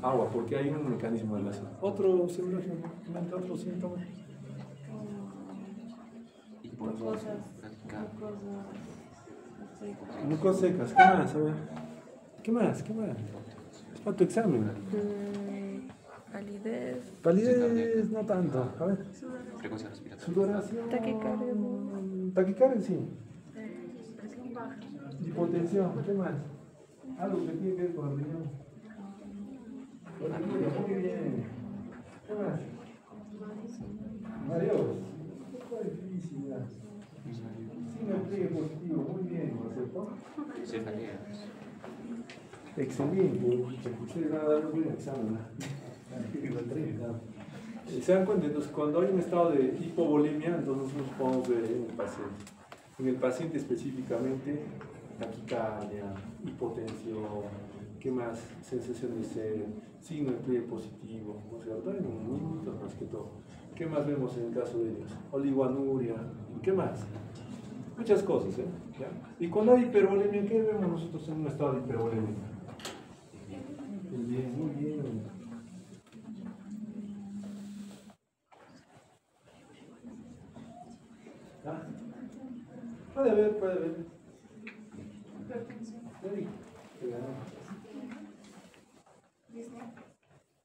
agua porque hay un mecanismo de relación. Otro síntoma. Mucosas secas. ¿Qué más? A ver. ¿Qué más? Es para tu examen. Palidez no tanto. A ver. Frecuencia respiratoria. Sudoración. Taquicardia. Taquicardia, sí. Hipotensión. ¿Qué más? Algo que tiene que ver con el riñón. Muy bien. ¿Qué más? Mareos. Qué difícil, ya. Signo pliegue positivo. Muy bien, ¿no es cierto? Cefalea. Excelente. Ustedes van a dar un buen examen. ¿Se dan cuenta? Entonces, cuando hay un estado de hipovolemia, entonces nosotros podemos ver en el paciente. En el paciente específicamente, taquicardia, hipotensión, ¿qué más? Sensación de sed, signo de pliegue positivo, ¿no es cierto? En niñitos más que todo. ¿Qué más vemos en el caso de ellos? Oligoanuria, ¿qué más? Muchas cosas, ¿eh? ¿Ya? Y cuando hay hipervolemia, ¿qué vemos nosotros en un estado de hipervolemia? Bien, muy bien. ¿Ah? Puede haber.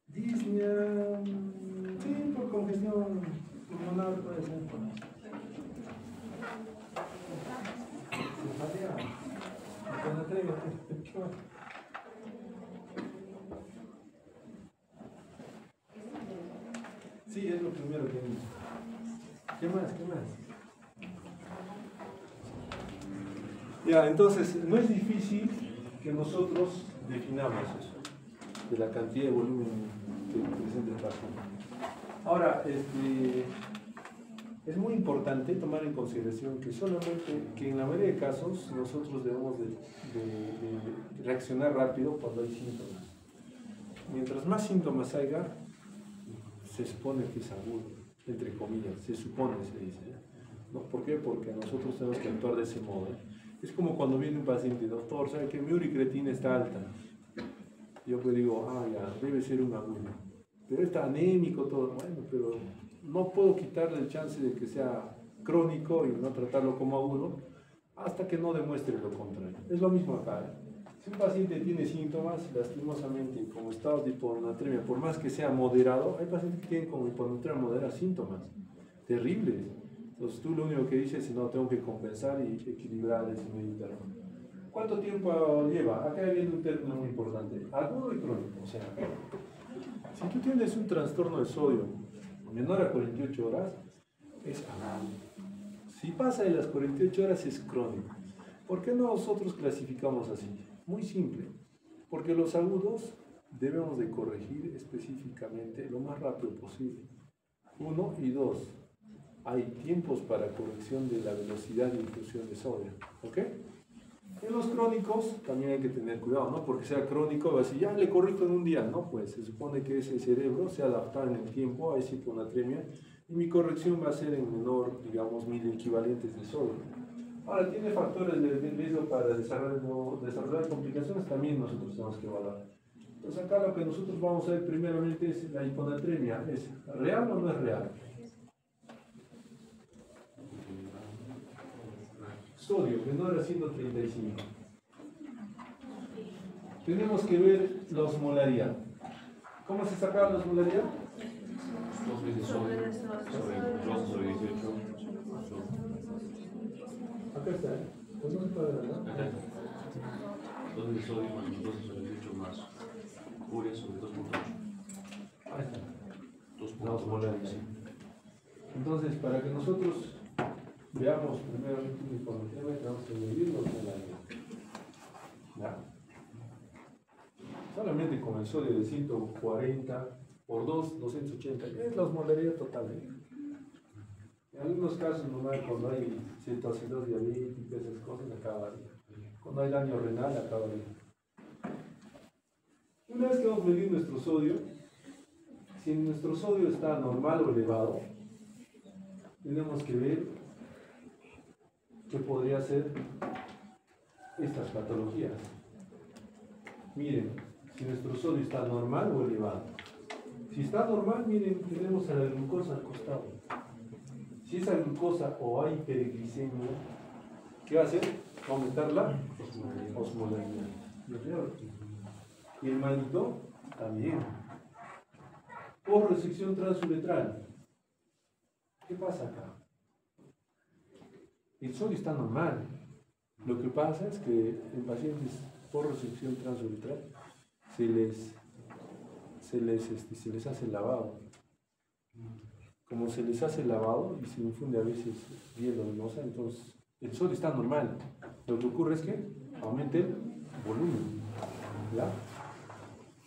Disnea. Sí, por congestión pulmonar puede ser. Cefalea. ¿Qué más? Sí, es lo primero que vimos. ¿Qué más? Ya, entonces, no es difícil que nosotros definamos eso, de la cantidad de volumen que presenta el paciente. Ahora, es muy importante tomar en consideración que en la mayoría de casos nosotros debemos de reaccionar rápido cuando hay síntomas. Mientras más síntomas haya, se supone que es agudo, entre comillas, se supone, se dice. ¿No? ¿Por qué? Porque nosotros tenemos que actuar de ese modo. Es como cuando viene un paciente, doctor, ¿sabe que mi uricretina está alta? Yo pues digo, ya, debe ser un agudo. Pero está anémico todo, bueno, pero no puedo quitarle el chance de que sea crónico y no tratarlo como agudo hasta que no demuestre lo contrario. Es lo mismo acá, ¿eh? Si un paciente tiene síntomas, lastimosamente, como estado de hiponatremia, por más que sea moderado, hay pacientes que tienen como hiponatremia moderada síntomas terribles. Entonces tú lo único que dices es, no, tengo que compensar y equilibrar ese medio interno. ¿Cuánto tiempo lleva? Acá viene un término muy importante, agudo y crónico. O sea, si tú tienes un trastorno de sodio menor a 48 horas, es agudo. Si pasa de las 48 horas es crónico. ¿Por qué nosotros clasificamos así? Muy simple, porque los agudos debemos de corregir específicamente lo más rápido posible. 1 y 2. Hay tiempos para corrección de la velocidad de infusión de sodio. ¿Ok? En los crónicos también hay que tener cuidado, ¿no? Porque sea crónico, va a decir, ya le corrijo en un día, ¿no? Pues se supone que ese cerebro se adapta en el tiempo a esa hiponatremia y mi corrección va a ser en menor, digamos, 1000 equivalentes de sodio. Ahora, tiene factores de riesgo para desarrollar complicaciones, también nosotros tenemos que evaluar. Entonces acá lo que nosotros vamos a ver primeramente es la hiponatremia, ¿es real o no es real? Sodio, menor a 135. Tenemos que ver la osmolaridad. ¿Cómo se saca la osmolaridad? 2 veces sodio sobre 18. Acá está, ¿eh? Pues no se puede ver, ¿no? 2 veces sodio más 12 sobre 18 más urea sobre 2.8. Ahí está. 2.8. La osmolaridad. Entonces, para que nosotros veamos primeramente un hiponatremia, tenemos que medir la osmolaridad. ¿Ya? Solamente con el sodio de 140 por 2, 280, es la osmolaridad total, ¿eh? En algunos casos, normal, cuando hay cetoacidosis diabética, esas cosas, acabaría. Cuando hay daño renal, acabaría. Una vez que vamos a medir nuestro sodio, si nuestro sodio está normal o elevado, tenemos que ver qué podría ser estas patologías. Miren, si nuestro sodio está normal o elevado. Si está normal, miren, tenemos a la glucosa al costado. Si esa glucosa o hay hiperglicemia, ¿qué va a hacer? Aumentar la osmolaridad. Y el mannitol también. Por resección transuretral. ¿Qué pasa acá? El sodio está normal. Lo que pasa es que en pacientes por resección transuretral se les hace lavado. Como se les hace lavado y se infunde a veces hielo venosa, entonces el sodio está normal. Lo que ocurre es que aumenta el volumen. ¿Ya?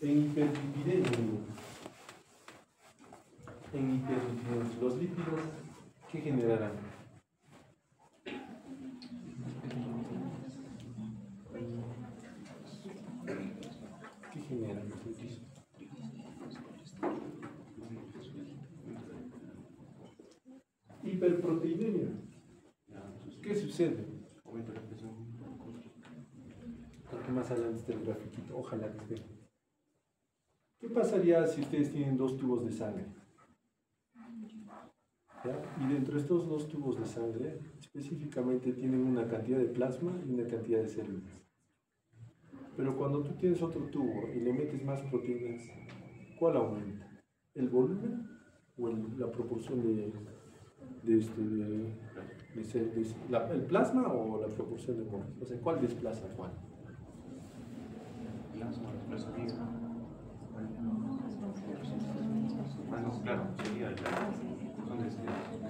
En hiperlipidemia, los lípidos, ¿qué generarán? ¿Qué generan los lípidos? Hiperproteinemia. ¿Qué sucede? Aumenta la presión. Porque más adelante está el grafiquito, ojalá que esté. ¿Qué pasaría si ustedes tienen 2 tubos de sangre? ¿Ya? Y dentro de estos 2 tubos de sangre, específicamente tienen una cantidad de plasma y una cantidad de células. Pero cuando tú tienes otro tubo y le metes más proteínas, ¿cuál aumenta? ¿El volumen o la proporción el plasma o la proporción de moles? O sea, ¿cuál desplaza cuál? Plasma desplaza vida. Bueno, claro, sería la son de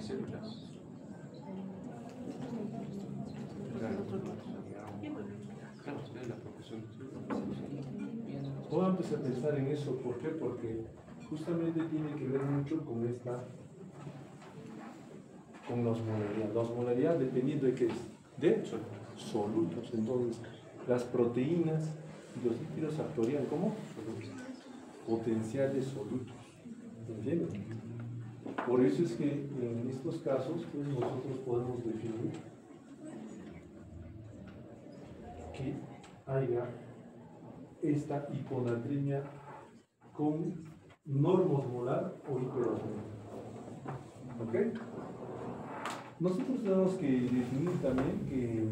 células. Claro, sería la proporción de células. Voy a empezar a pensar en eso. ¿Por qué? Porque justamente tiene que ver mucho con la osmolaridad. La osmolaridad dependiendo de qué es, de solutos. Entonces, las proteínas y los lípidos actuarían como potenciales solutos. ¿Entienden? Por eso es que en estos casos, pues nosotros podemos definir que haya esta hiponatremia con normosmolar o hiperosmolar. ¿Ok? Nosotros tenemos que definir también que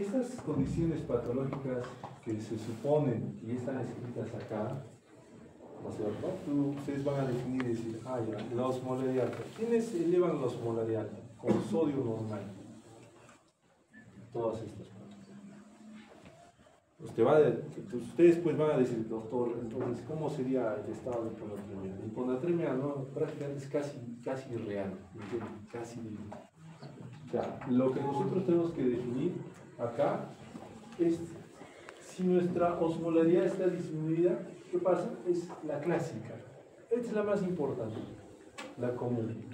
estas condiciones patológicas que se suponen y están escritas acá, ¿no es cierto? Ustedes van a definir y decir, ya, la osmolaridad. ¿Quiénes elevan la osmolaridad? Con sodio normal. Todas estas cosas. Ustedes pues van a decir, doctor, entonces, ¿cómo sería el estado de hiponatremia? La hiponatremia no, prácticamente es casi irreal, casi. O sea, lo que nosotros tenemos que definir acá es si nuestra osmolaridad está disminuida, ¿qué pasa? Es la clásica. Esta es la más importante, la común.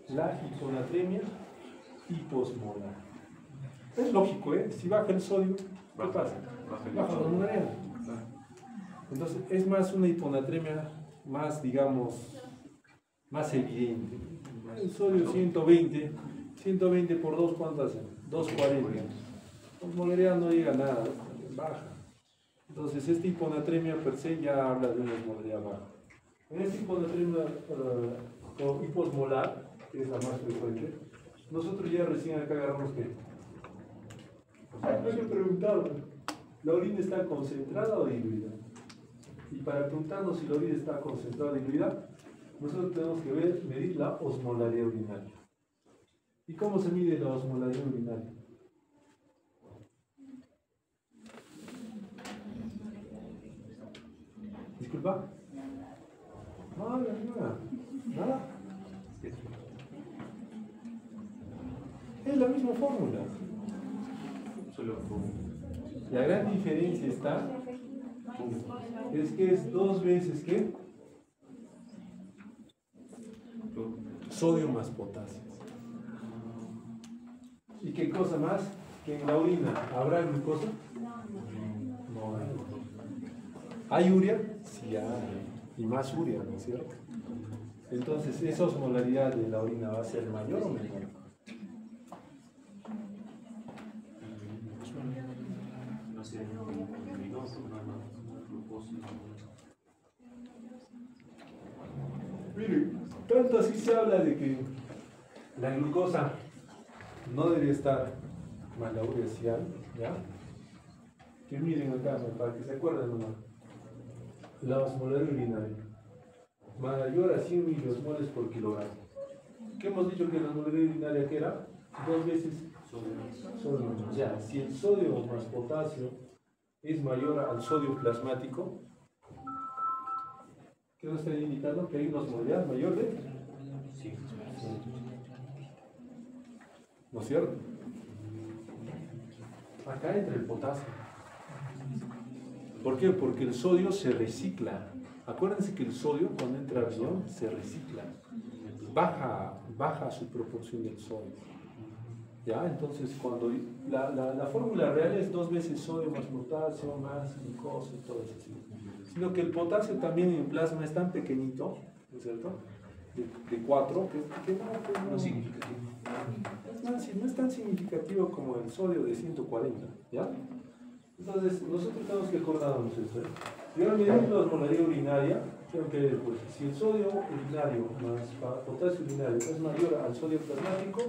La hiponatremia hiposmolar. Es lógico, ¿eh? Si baja el sodio, ¿qué pasa? Baja la osmolaridad. Entonces, es más una hiponatremia más, digamos, más evidente. El sodio 120 por 2, ¿cuánto hacen? 240. La osmolaridad no llega a nada, baja. Entonces, esta hiponatremia per se ya habla de una osmolaridad baja. En esta hiponatremia hiposmolar, que es la más frecuente, nosotros ya recién acá agarramos que hay que preguntarnos, ¿la orina está concentrada o diluida? Y para preguntarnos si la orina está concentrada o diluida, nosotros tenemos que medir la osmolaridad urinaria. ¿Y cómo se mide la osmolaridad urinaria? ¿Disculpa? Nada. Es la misma fórmula. La gran diferencia está es que es 2 veces ¿qué? Sodio más potasio. ¿Y qué cosa más? Que en la orina habrá glucosa. No hay. ¿Hay urea? Sí hay. Y más urea, ¿no es cierto? Entonces, ¿esa osmolaridad de la orina va a ser mayor o menor? Miren, tanto así se habla de que la glucosa no debería estar más la urea, sí hay, ¿ya? Que miren acá, para que se acuerden nomás. La osmolaridad urinaria mayor a 100 miliosmoles por kilogramo. ¿Qué hemos dicho que la osmolaridad urinaria que era? 2 veces sodio. O sea, si el sodio más potasio es mayor al sodio plasmático, ¿qué nos está indicando? Que hay una osmolaridad mayor de 5. ¿No es cierto? Acá entra el potasio. ¿Por qué? Porque el sodio se recicla. Acuérdense que el sodio cuando entra al riñón se recicla. Baja su proporción del sodio. ¿Ya? Entonces, cuando la fórmula real es 2 veces sodio más potasio más glucosa y todo eso. Sino que el potasio también en plasma es tan pequeñito, ¿no es cierto? De 4, que no es significativo. No es tan significativo como el sodio de 140. ¿Ya? Entonces, nosotros tenemos que acordarnos esto. Y ahora medimos la osmolaridad urinaria. Tengo que ver, pues, si el sodio urinario más potasio urinario es mayor al sodio plasmático,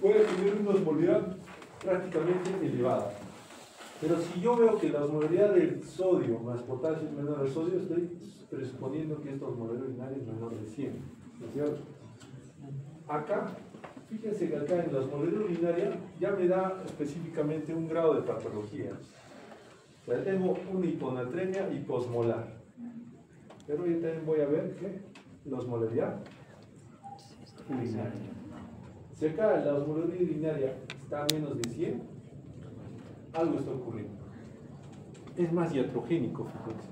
puede tener una osmolaridad prácticamente elevada. Pero si yo veo que la osmolaridad del sodio más potasio es menor al sodio, estoy presuponiendo que esta osmolaridad urinaria es menor de 100. ¿No es cierto? Acá, fíjense que acá en la osmolaridad urinaria ya me da específicamente un grado de patología. O sea, tengo una hiponatremia hiposmolar. Pero yo también voy a ver que la osmolaridad urinaria. Si acá la osmolaridad urinaria está a menos de 100, algo está ocurriendo. Es más iatrogénico, fíjense.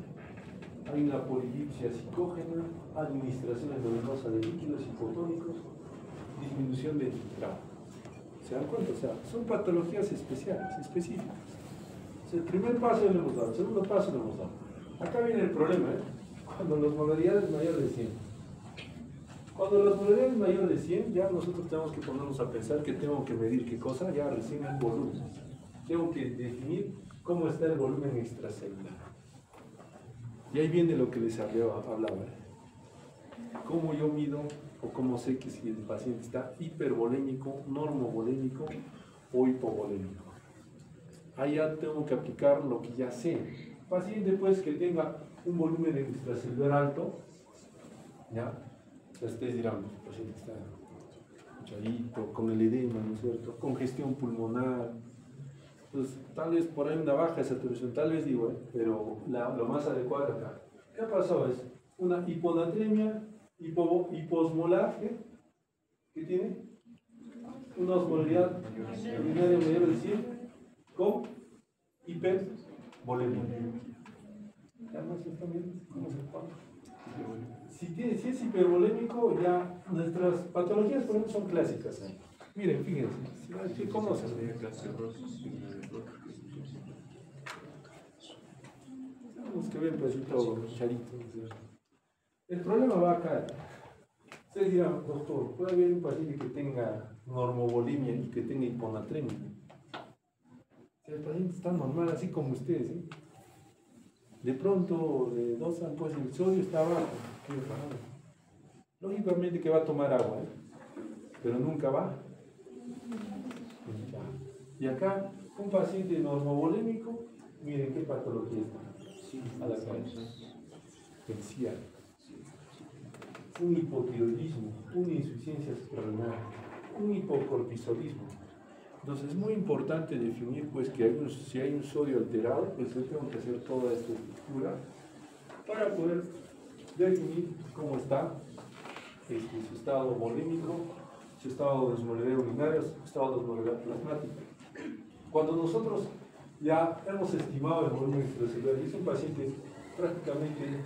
Hay una polidipsia psicógena, administración endovenosa de líquidos hipotónicos, disminución del nitrato. ¿Se dan cuenta? O sea, son patologías especiales, específicas. O sea, el primer paso lo hemos dado, el segundo paso lo hemos dado. Acá viene el problema, ¿eh? Cuando la osmolaridad es mayor de 100. Cuando la osmolaridad es mayor de 100, ya nosotros tenemos que ponernos a pensar que tengo que medir qué cosa, ya recién el volumen. Tengo que definir cómo está el volumen extracelular. Y ahí viene lo que les hablaba. ¿Cómo yo mido o cómo sé que si el paciente está hipervolémico, normovolémico o hipovolémico? Ahí ya tengo que aplicar lo que ya sé. Paciente pues que tenga un volumen extracelular alto, ¿ya? Ustedes dirán, el paciente está escuchadito, con el edema, ¿no es cierto? Congestión pulmonar, Entonces, tal vez por ahí una baja de saturación, tal vez digo, pero lo más adecuado acá. ¿Qué ha pasado? Es una hiponatremia hiposmolar, ¿qué tiene? Una osmolaridad urinaria mayor de 100 con hipervolemia. ¿Ya no se está viendo? ¿Cómo se pone? Si es hipervolémico, ya nuestras patologías, por ejemplo, son clásicas. Miren, fíjense, ¿qué conocen? Tenemos que ver un pedacito charito. El problema va acá. Ustedes dirán, doctor, ¿puede haber un paciente que tenga normovolemia y que tenga hiponatremia? El paciente está normal, así como ustedes, ¿sí? De pronto, de 2 ampollas el sodio está abajo. Qué raro. Lógicamente que va a tomar agua, pero nunca va. Y acá, un paciente normovolémico, miren qué patología está a la cabeza. El CIAR. Un hipotiroidismo, una insuficiencia suprarrenal, un hipocortisolismo. Entonces es muy importante definir pues que si hay un sodio alterado, pues yo tengo que hacer toda esta estructura para poder definir cómo está su estado volémico, su estado de osmolaridad urinaria, su estado de osmolaridad plasmática. Cuando nosotros ya hemos estimado el volumen extracelular y es un paciente prácticamente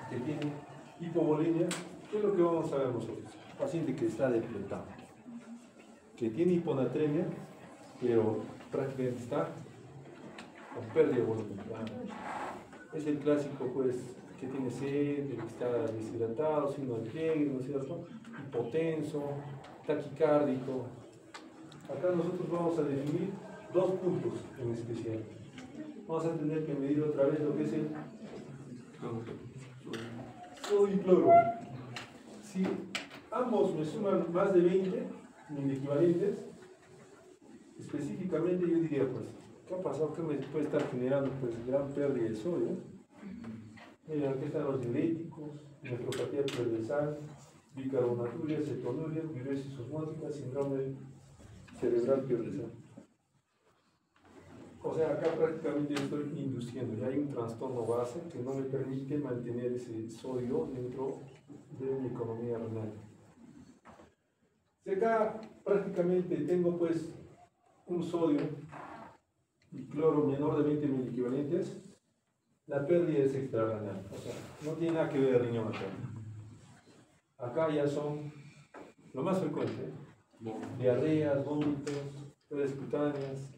que tiene hipovolemia, ¿qué es lo que vamos a ver nosotros? Un paciente que está depletado, que tiene hiponatremia, pero prácticamente está con pérdida de volumen. Es el clásico, pues, que tiene sed, que está deshidratado, signo de pliegue, ¿no es cierto? Hipotenso, taquicárdico. Acá nosotros vamos a definir 2 puntos en especial. Vamos a tener que medir otra vez lo que es el sodio y cloro. Si ambos me suman más de 20 miliequivalentes, específicamente yo diría, pues, ¿qué ha pasado? ¿Qué me puede estar generando pues gran pérdida de sodio? Miren, aquí están los diuréticos, nefropatía transversal, bicarbonaturia, cetonuria, virosis osmótica, síndrome cerebral pierdesal. O sea, acá prácticamente estoy induciendo, ya hay un trastorno base que no me permite mantener ese sodio dentro de mi economía renal. Si acá prácticamente tengo pues un sodio y cloro menor de 20 miliequivalentes, la pérdida es extrarrenal, o sea, no tiene nada que ver el riñón acá. Acá ya son lo más frecuente, diarreas, vómitos, febres cutáneas,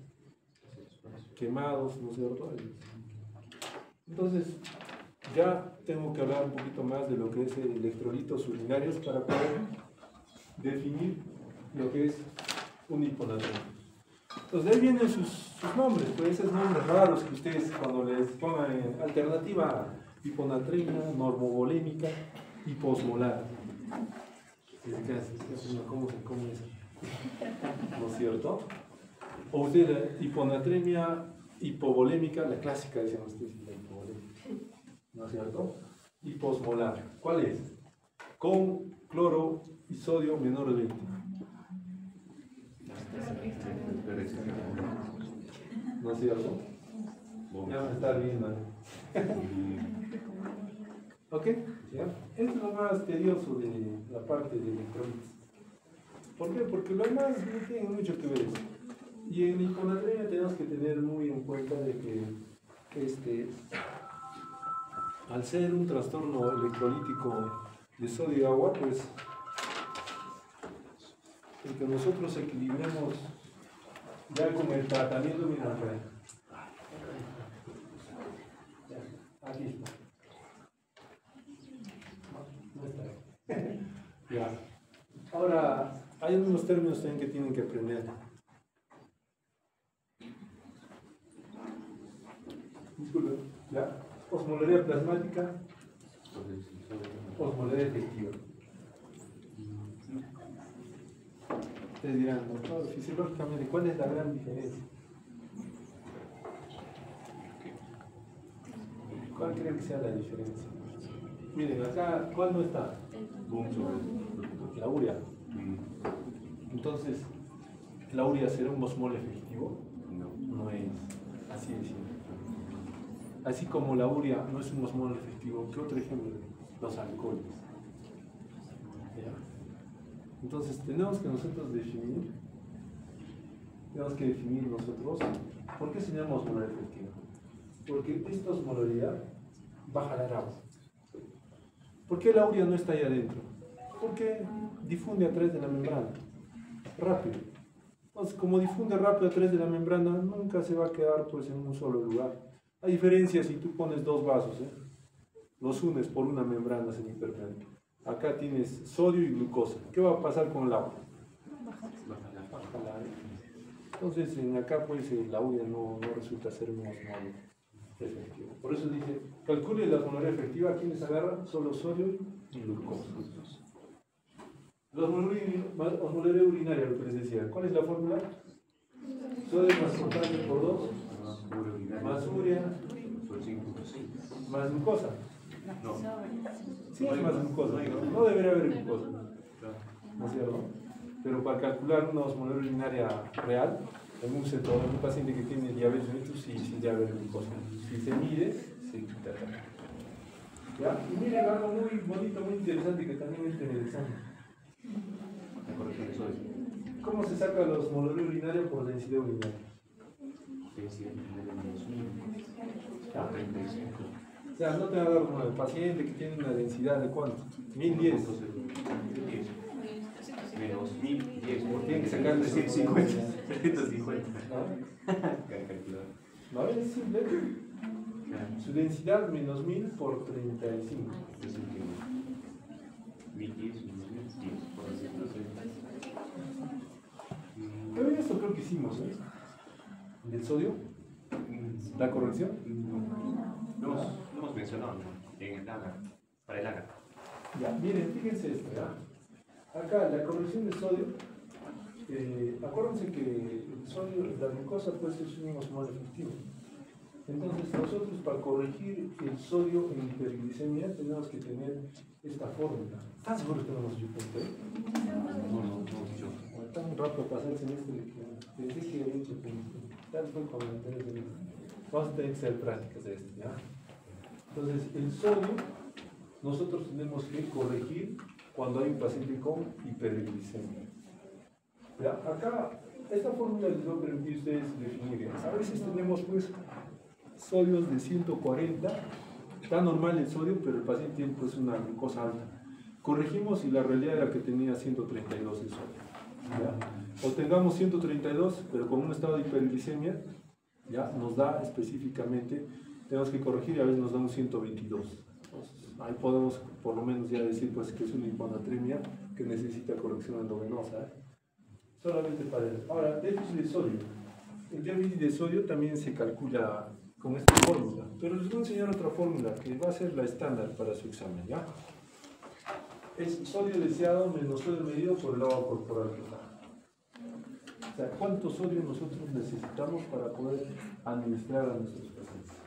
quemados, ¿no es cierto? Entonces, ya tengo que hablar un poquito más de lo que es electrolitos urinarios para poder definir lo que es un hiponatremia. Entonces, de ahí vienen sus nombres, pues esos nombres raros que ustedes cuando les pongan en alternativa hiponatremia, normovolémica, hiposmolar. ¿Cómo se come eso? ¿No es cierto? O usted, hiponatremia hipovolémica, la clásica, decían ustedes, la hipovolémica. ¿No es cierto? Hiposmolar. ¿Cuál es? Con cloro y sodio menor de 20. ¿No es cierto? Ya van a estar viendo. ¿Ok? ¿Ya? Es lo más tedioso de la parte de electrolitos. ¿Por qué? Porque lo demás no tiene mucho que ver eso. Y en hiponatremia tenemos que tener muy en cuenta de que al ser un trastorno electrolítico de sodio y agua, pues el que nosotros equilibremos ya con el tratamiento, mira acá. Aquí está. No está. Ya. Ahora, hay unos términos también que tienen que aprender. Disculpen, ¿ya? Osmolaridad plasmática, osmolaridad efectiva. Ustedes dirán, doctor, fisiológicamente, ¿cuál es la gran diferencia? ¿Cuál creen que sea la diferencia? Miren, acá, ¿cuál no está? La urea. Entonces, ¿la urea será un osmol efectivo? No Así de simple. Así como la urea no es un osmol efectivo, ¿qué otro ejemplo? Los alcoholes. ¿Ya? Entonces tenemos que nosotros definir, nosotros, ¿por qué se llama osmolar efectiva? Porque esta osmolaridad va a jalar agua. ¿Por qué la urea no está ahí adentro? Porque difunde a través de la membrana, rápido. Entonces, como difunde rápido a través de la membrana, nunca se va a quedar pues, en un solo lugar. A diferencia si tú pones dos vasos, los unes por una membrana semipermeable. Acá tienes sodio y glucosa. ¿Qué va a pasar con el agua? Baja. Entonces, en acá pues la urea no resulta ser un osmolar efectivo. Por eso dice, calcule la osmolaridad efectiva. ¿Quiénes agarran? Solo sodio y glucosa. La osmolaridad urinaria, lo que les decía. ¿Cuál es la fórmula? Sodio más constante por 2, más urea, más glucosa. No. Sí, es más glucosa. No debería haber glucosa. ¿No es cierto? Pero para calcular una osmolaridad urinaria real, en un paciente que tiene diabetes mellitus, sí debe haber glucosa. Si se mide, se quita también. ¿Ya? Y miren algo muy bonito, muy interesante que también entra en el examen. La corrección de sodio. ¿Cómo se saca la osmolaridad urinaria por densidad urinaria? Densidad de menos 1000. ¿Ya? 35. O sea, no te va a dar uno del paciente que tiene una densidad de ¿cuánto? 1010. Menos 1010. Tiene que sacar 350. 350. ¿No? Es simple. Su densidad menos 1000 por 35. 1010 menos 1010 por decirlo así. Pero esto creo que hicimos, ¿del sodio? ¿La corrección? No hemos mencionado en el AGA, para el AGA. Ya, miren, fíjense esto, ¿ya? Acá, la corrección de sodio, acuérdense que el sodio, la glucosa, pues es un osmol efectivo. Entonces, nosotros para corregir el sodio en hiperglicemia tenemos que tener esta fórmula. ¿Están seguros que no hemos hecho punto? No, yo. Tan rápido pasar el semestre que pensé que había hecho punto. Tal fue con el semestre. Vamos a tener que hacer prácticas de esto, ¿ya? Entonces, el sodio, nosotros tenemos que corregir cuando hay un paciente con hiperglicemia. ¿Ya? Acá, esta fórmula les va a permitir a ustedes definir. A veces tenemos, pues, sodios de 140, está normal el sodio, pero el paciente tiene pues una glucosa alta. Corregimos y la realidad era que tenía 132 el sodio. ¿Ya? O tengamos 132, pero con un estado de hiperglicemia, ya nos da específicamente, tenemos que corregir y a veces nos da un 122. Entonces, ahí podemos por lo menos ya decir pues que es una hiponatremia que necesita corrección endovenosa. Solamente para él. Ahora, déficit de sodio. El déficit de sodio también se calcula con esta fórmula, pero les voy a enseñar otra fórmula que va a ser la estándar para su examen, ¿ya? Es sodio deseado menos sodio medido por el agua corporal total. O sea, ¿cuánto sodio nosotros necesitamos para poder administrar a nuestros pacientes?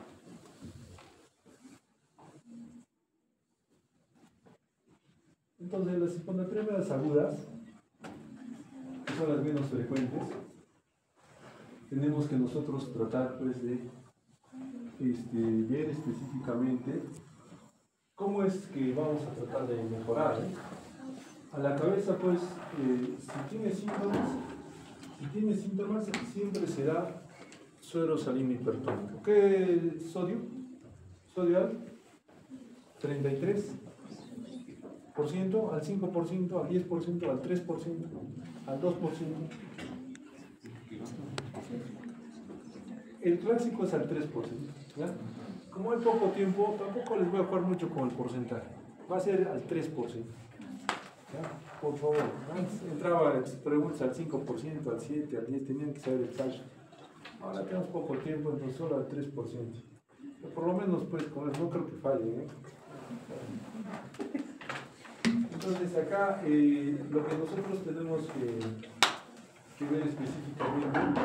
Entonces, las hiponatremias agudas, que son las menos frecuentes, tenemos que nosotros tratar pues de ver específicamente cómo es que vamos a tratar de mejorar. A la cabeza, pues, si tiene síntomas, siempre será suero salino hipertónico. ¿Qué sodio? Sodio al 33%, al 5%, al 10%, al 3%, al 2%. El clásico es al 3%. ¿Ya? Como hay poco tiempo, tampoco les voy a jugar mucho con el porcentaje. Va a ser al 3%. ¿Ya? Por favor, antes entraba preguntas al 5%, al 7%, al 10%, tenían que saber exacto. Ahora tenemos poco tiempo, entonces solo al 3%. Pero por lo menos, pues, con eso no creo que falle. Entonces, acá lo que nosotros tenemos que ver específicamente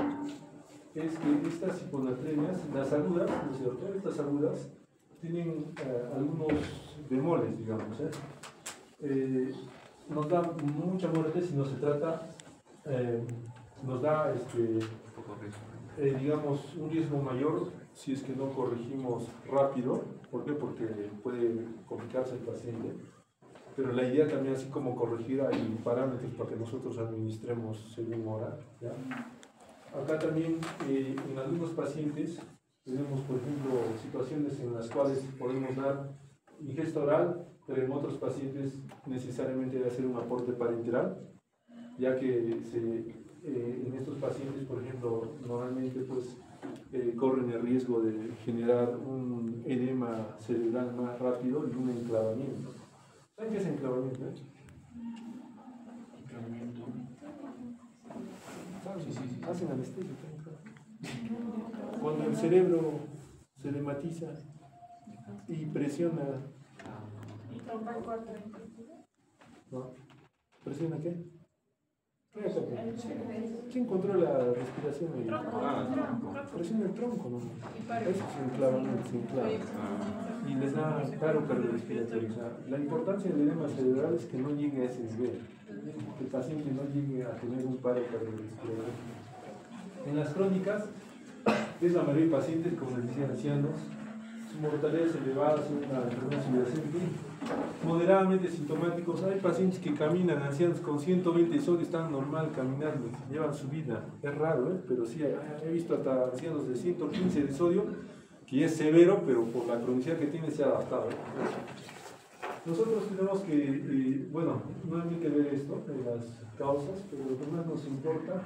es que estas hiponatremias, las agudas, ¿no es cierto? Estas agudas tienen algunos bemoles, digamos. Nos da mucha muerte si no se trata, nos da digamos, un riesgo mayor si es que no corregimos rápido. ¿Por qué? Porque puede complicarse el paciente. Pero la idea también, así como corregir, hay parámetros para que nosotros administremos según hora, ¿ya? Acá también, en algunos pacientes, tenemos, por ejemplo, situaciones en las cuales podemos dar ingesta oral, pero en otros pacientes necesariamente debe hacer un aporte parenteral, ya que en estos pacientes, por ejemplo, normalmente pues, corren el riesgo de generar un edema cerebral más rápido y un enclavamiento. ¿Saben qué es enclavamiento? Enclavamiento. Sí. Hacen anestesia. Cuando el cerebro se edematiza y presiona. ¿No? ¿Presiona qué? ¿Quién controla la respiración? Presiona el tronco, ¿no? Eso es enclavamiento, se enclava. Y les da paro cardiorrespiratorio. O sea, la importancia del edema cerebral es que no llegue a ese nivel, que el paciente no llegue a tener un paro cardiorrespiratorio. En las crónicas, es la mayoría de pacientes, como les decía, ancianos, su mortalidad es elevada, son una enfermedad moderadamente sintomáticos. Hay pacientes que caminan, ancianos con 120 de sodio, están normal caminando, llevan su vida. Es raro, pero sí, he visto hasta ancianos de 115 de sodio, que es severo, pero por la cronicidad que tiene se ha adaptado. Nosotros tenemos que, bueno, nuevamente ver esto, de las causas, pero lo que más nos importa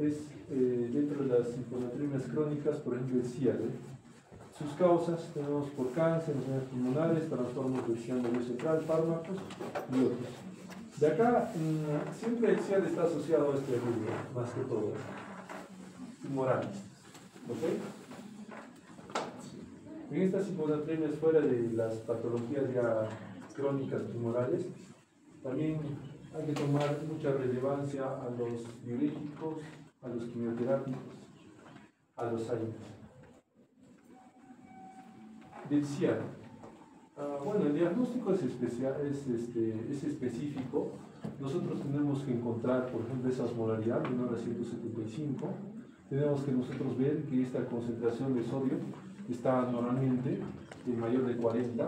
es dentro de las hiponatremias crónicas, por ejemplo, el CIAD. Sus causas tenemos por cáncer, enfermedades pulmonares, trastornos del sistema nervioso central, fármacos y otros. De acá, siempre el CIAD está asociado a este rubro, más que todo, tumorales. ¿Ok? En estas hiponatremias, fuera de las patologías ya crónicas tumorales, también hay que tomar mucha relevancia a los diuréticos, a los quimioterápicos, a los AINES. Del CIAD. Bueno, el diagnóstico es específico. Nosotros tenemos que encontrar, por ejemplo, esa osmolaridad menor a 175. Tenemos que nosotros ver que esta concentración de sodio está normalmente mayor de 40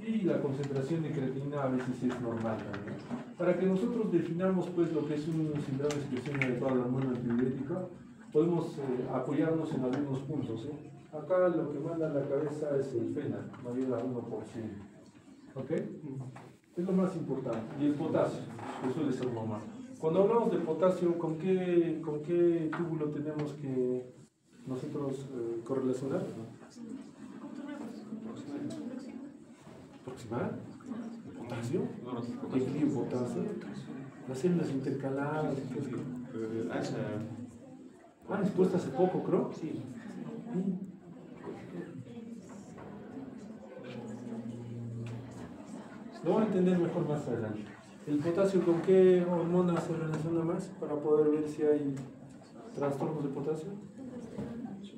y la concentración de creatinina a veces es normal también. Para que nosotros definamos pues lo que es un síndrome de expresión adecuada de la hormona antidiurética, podemos apoyarnos en algunos puntos. Acá lo que manda la cabeza es el FeNA, mayor a 1%. ¿Ok? Es lo más importante. Y el potasio, que suele ser normal. Cuando hablamos de potasio, ¿con qué túbulo tenemos que nosotros correlacionar? ¿Aproximar? ¿Potasio? ¿Qué potasio? Las células intercaladas. Expuesta hace poco, creo. Sí. Lo van a entender mejor más adelante. ¿El potasio con qué hormona se relaciona más para poder ver si hay trastornos de potasio?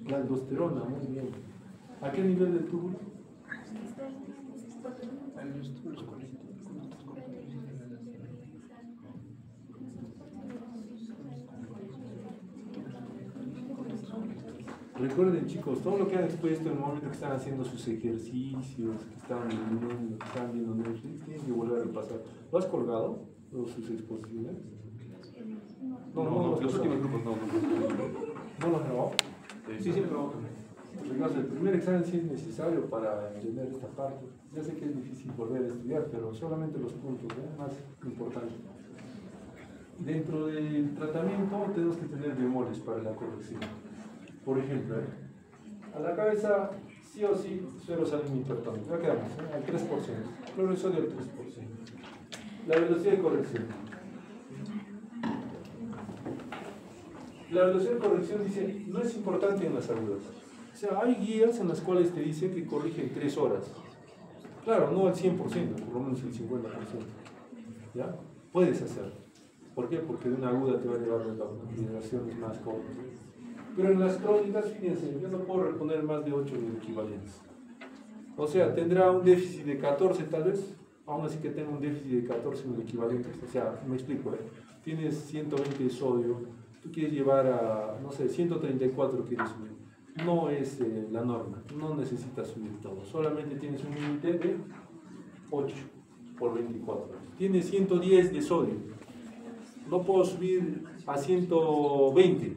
La aldosterona, muy bien. ¿A qué nivel del túbulo? Recuerden, chicos, todo lo que han expuesto en el momento que están haciendo sus ejercicios, que están viendo, que están viendo Netflix, tienen que volver a repasar. ¿Lo has colgado? ¿Sus exposiciones? No, los últimos grupos no. ¿No lo has grabado? Sí, pero el primer examen sí es necesario para entender esta parte. Ya sé que es difícil volver a estudiar, pero solamente los puntos más importantes. Dentro del tratamiento tenemos que tener bemoles para la corrección. Por ejemplo, a la cabeza sí o sí suero salir hipertónico. Ya quedamos, al 3%. Cloruro de sodio al 3%. La velocidad de corrección. La velocidad de corrección dice, no es importante en las agudas. O sea, hay guías en las cuales te dicen que corrigen 3 horas. Claro, no al 100%, por lo menos el 50%. ¿Ya? Puedes hacerlo. ¿Por qué? Porque de una aguda te va a llevar a generaciones más cortas. Pero en las crónicas, fíjense, yo no puedo reponer más de 8 equivalentes. O sea, tendrá un déficit de 14 tal vez, aún así que tenga un déficit de 14 equivalentes. O sea, me explico, tienes 120 de sodio, tú quieres llevar a, no sé, 134 quieres subir. No es la norma, no necesitas subir todo, solamente tienes un límite de 8 por 24. Tienes 110 de sodio, no puedo subir a 120,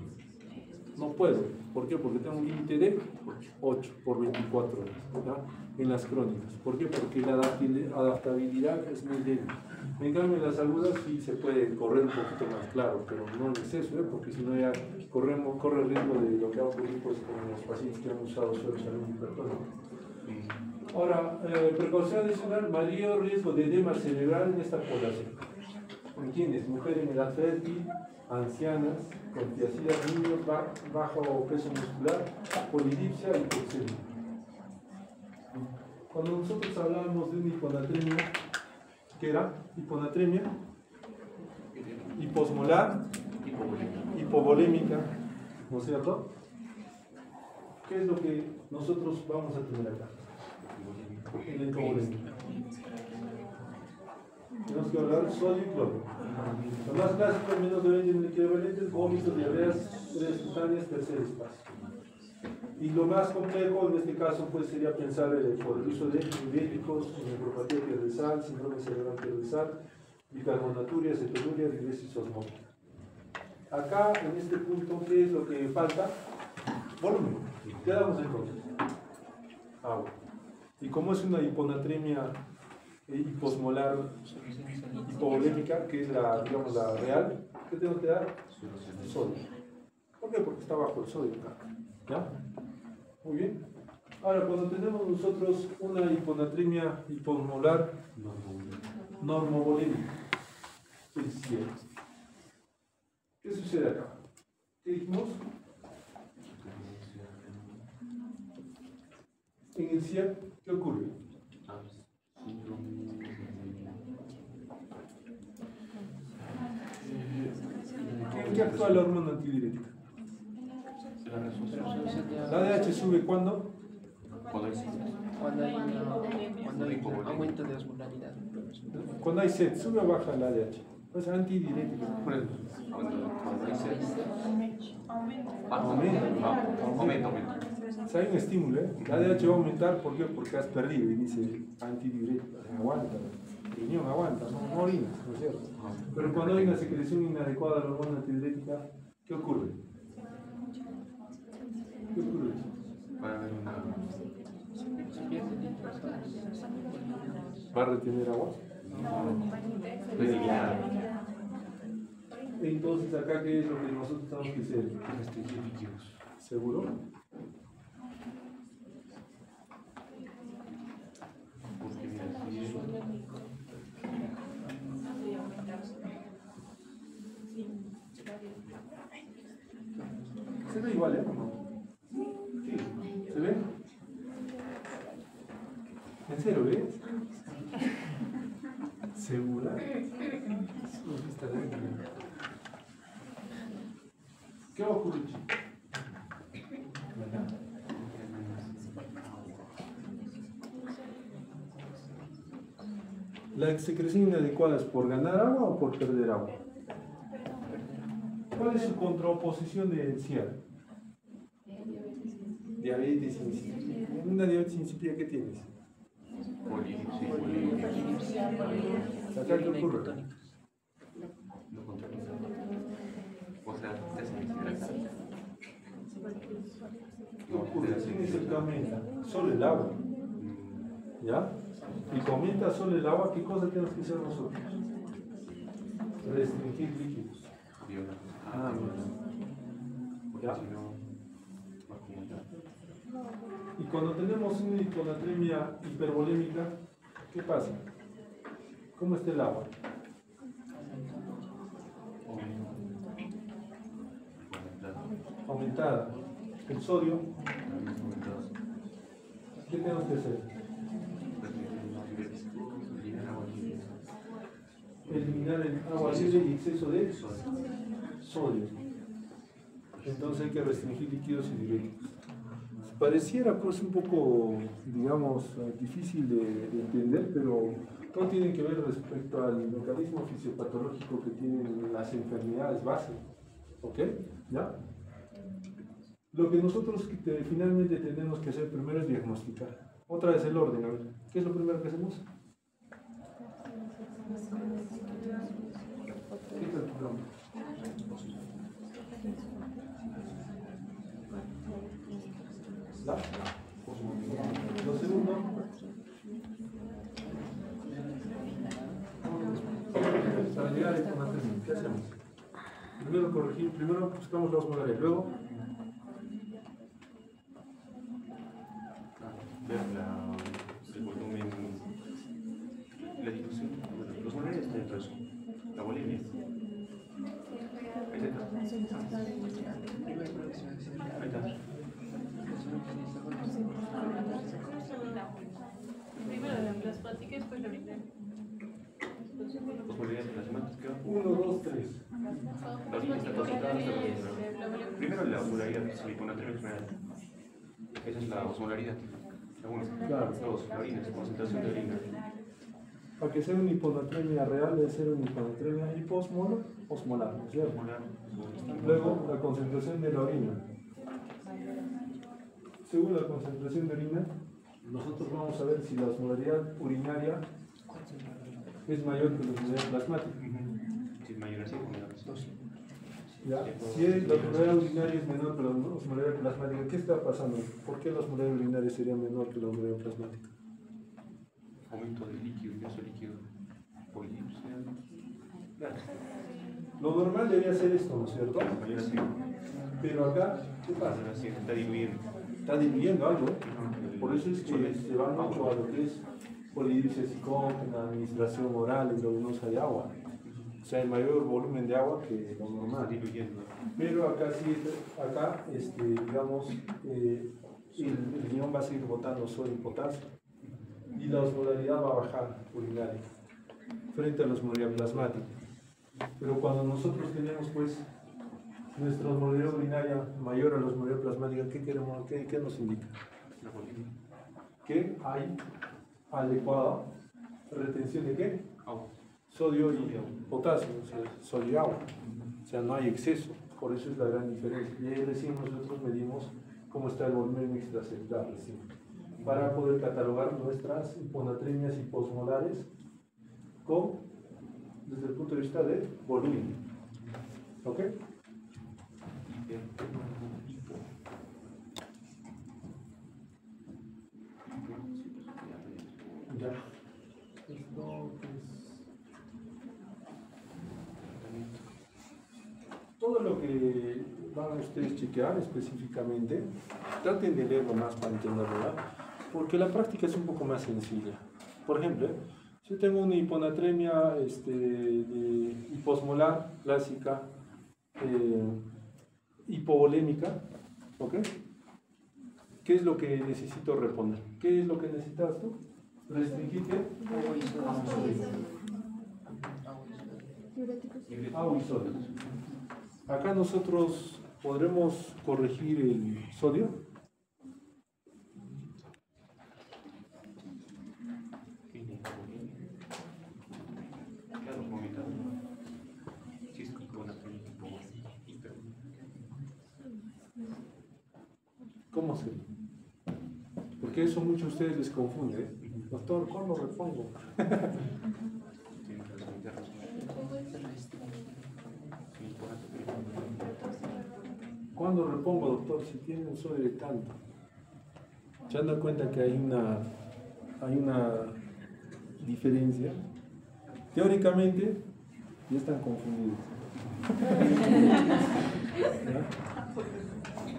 no puedo. ¿Por qué? Porque tengo un límite de 8 por 24 horas, ¿ya? En las crónicas. ¿Por qué? Porque la adaptabilidad es muy débil. En cambio, en las agudas sí se puede correr un poquito más claro, pero no en exceso, porque si no ya corre el riesgo de lo que ha ocurrido pues, con los pacientes que han usado suelo salino hipertónico. Ahora, precaución adicional, mayor riesgo de edema cerebral en esta población. ¿En quiénes? Mujeres en edad fértil, ancianas, con tiacidas, niños, bajo peso muscular, polidipsia y hipoxemia. Cuando nosotros hablábamos de una hiponatremia, ¿qué era? Hiponatremia, hiposmolar, hipovolémica, ¿no es cierto? ¿Qué es lo que nosotros vamos a tener acá? En la hipovolémica. Tenemos que hablar sodio y cloro. Lo más clásico, menos de 20 equivalentes, vómitos, diarreas, cutáneas, tercer espacio. Y lo más complejo en este caso pues, sería pensar por el uso de diuréticos, nefropatía piedresal, síndrome cerebral piedresal, bicarbonaturia, cetonuria, diuresis osmótica. Acá, en este punto, ¿qué es lo que falta? Volumen. ¿Qué damos en contra? Agua. Y como es una hiponatremia hiposmolar hipovolémica, que es la, digamos, la real, ¿qué tengo que dar? Sodio. ¿Por qué? Porque está bajo el sodio acá. ¿Ya? Muy bien. Ahora, cuando tenemos nosotros una hiponatremia hiposmolar normovolémica, ¿qué sucede acá? ¿Qué dijimos? En el CIAP, ¿qué ocurre? ¿En qué actúa la hormona antidiurética? ¿La ADH sube cuándo? Cuando hay un aumento de osmolaridad. Cuando hay sed, ¿sube o baja la ADH? Es antidiurética. Cuando hay sed. Aumenta. O sea, hay un estímulo, ¿eh? La ADH va a aumentar, ¿por qué? Porque has perdido, y dice antidiurética, aguanta, riñón aguanta, no orinas, ¿no es cierto? Pero cuando hay una secreción inadecuada de la hormona antidiurética, ¿qué ocurre? ¿Qué ocurre? ¿Va a retener agua? Entonces, acá, ¿qué es lo que nosotros tenemos que hacer? Restringir líquidos. ¿Seguro? Porque mira, si se ve igual, ¿eh? Sí, ¿se ve? ¿En serio, ves? ¿Segura? ¿Qué va a ocurrir? ¿La secreción inadecuada es por ganar agua o por perder agua? ¿Cuál es su contraoposición de CIAR? Diabetes insípida. ¿En una diabetes insípida qué tienes? ¿Acá qué ocurre? O sea, deshidratado. ¿Qué ocurre? ¿Quién es el que aumenta? Solo el agua. ¿Ya? Y que aumenta solo el agua, ¿qué cosa tenemos que hacer nosotros? Restringir líquidos. Ah, ¿ya? Y cuando tenemos una hiponatremia hipervolémica, ¿qué pasa? ¿Cómo está el agua? Aumentada. El sodio. ¿Qué tenemos que hacer? Eliminar el agua libre y exceso de sodio. Entonces hay que restringir líquidos y diuréticos. Pareciera pues un poco, digamos, difícil de entender, pero todo tiene que ver respecto al mecanismo fisiopatológico que tienen las enfermedades base. ¿Ok? ¿Ya? Lo que nosotros finalmente tenemos que hacer primero es diagnosticar. Otra vez el orden, a ver. ¿Qué es lo primero que hacemos? ¿Qué es el programa? ¿Ya? Lo segundo. Para llegar a información, ¿qué hacemos? Primero corregir, primero buscamos la osmolaridad, luego ver el volumen, la difusión. Los osmolaridad está dentro de eso. La Bolivia. Ahí está. Ahí está. Primero la plasmática y después la orina. Osmolaridad plasmática. 1, 2, 3. La orina está concentrada hasta la osmolaridad. Primero la osmolaridad, se le pone a general. Esa es la osmolaridad. La 1. Claro. 2. La orina, es concentración de orina. Para que sea una hiponatremia real debe ser una hiponatremia hiposmolar, osmolar, ¿no es cierto? Osmolar. Luego la concentración de la orina. Según la concentración de orina, nosotros vamos a ver si la osmolaridad urinaria es mayor que la osmolaridad plasmática. Si es mayor así, menor así. ¿Ya? Si la osmolaridad urinaria es menor que la osmolaridad plasmática, ¿qué está pasando? ¿Por qué la osmolaridad urinaria sería menor que la osmolaridad plasmática? Aumento del líquido, ingreso líquido. Polipsia. Claro. Lo normal debería ser esto, ¿no es cierto? Mayor así. Pero acá, ¿qué pasa? Mayor así, está diluyendo. Está diluyendo algo, por eso es que se va mucho a lo que es polidipsia psicógena, administración oral, endovenosa de agua. O sea, el mayor volumen de agua que lo normal. Está diluyendo. Pero acá sí, acá, digamos, el riñón va a seguir botando sodio y potasio. Y la osmolaridad va a bajar urinaria frente a la osmolaridad plasmática. Pero cuando nosotros tenemos, pues, nuestra osmolaridad urinaria mayor a la osmolaridad plasmática, ¿qué nos indica? La Bolivia. Que hay adecuada retención de ¿qué? Agua. Sodio y potasio, o sea, sodio y agua. O sea, no hay exceso, por eso es la gran diferencia. Y ahí recién nosotros medimos cómo está el volumen extracelular recién, para poder catalogar nuestras hiponatremias hiposmolares desde el punto de vista de volumen. ¿Ok? Ya. Esto es... Todo lo que van a ustedes chequear específicamente, traten de leerlo más para entenderlo, ¿verdad? Porque la práctica es un poco más sencilla. Por ejemplo, si yo tengo una hiponatremia hiposmolar clásica, hipovolémica, ¿ok? ¿Qué es lo que necesito responder? ¿Qué es lo que necesitas tú? Restringirte agua y sodio. Acá nosotros podremos corregir el sodio. Claro, vomitado. Si es hiponatremia, ¿Cómo se? Porque eso muchos de ustedes les confunde, ¿eh? Doctor, ¿cuándo repongo? ¿Cuándo repongo, doctor? Si tiene un sodio de tanto. ¿Se dan cuenta que hay una diferencia? Teóricamente, ya están confundidos. ¿Ya?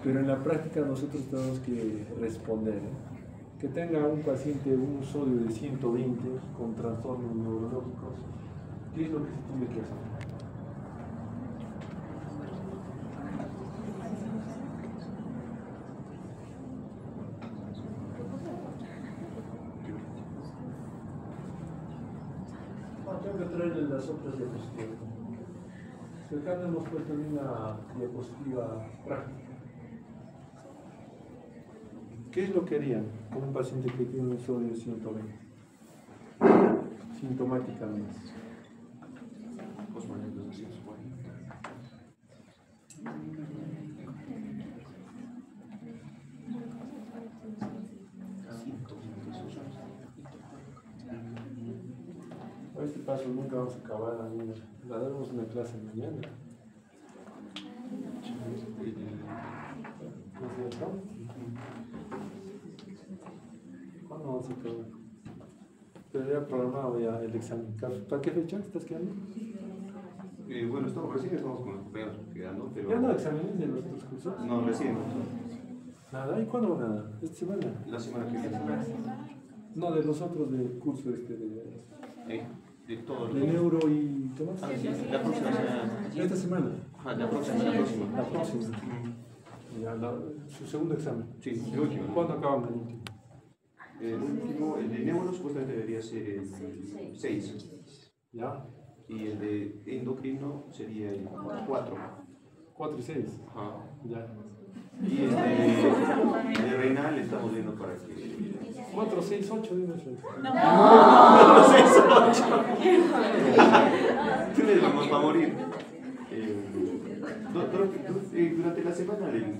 Pero en la práctica nosotros tenemos que responder, ¿eh? Que tenga un paciente un sodio de 120 con trastornos neurológicos, ¿qué es lo que se tiene que hacer? Tengo que traerle las otras diapositivas. Acá no hemos puesto una diapositiva práctica. ¿Qué es lo que harían con un paciente que tiene un sodio de 120? Sintomáticamente. paso nunca vamos a acabar la niña. La damos una clase mañana. ¿No es cierto? ¿Cuándo vamos a acabar? Pero ya programado ya el examen. ¿Para qué fecha estás quedando? Bueno, recién estamos con los compañeros quedando, pero... ¿Ya no exámenes de los otros cursos? No, recién. Nada, ¿y cuándo van a dar? ¿Esta semana? La semana que viene. No, de los otros del curso de todo neuro y ¿qué más? Ah, sí, la próxima semana. Esta semana. Ajá, la próxima. La próxima. Ya, su segundo examen. Sí, el último. ¿Cuándo acaban el último? El último, el de neuro supuestamente debería ser el 6. ¿Ya? Y el de endocrino sería el 4. 4 y 6. Ajá. Ya. Y el de renal estamos viendo para que... 4, 6, 8, dime eso. No. 6, 8. Ustedes vamos a morir. Durante la semana del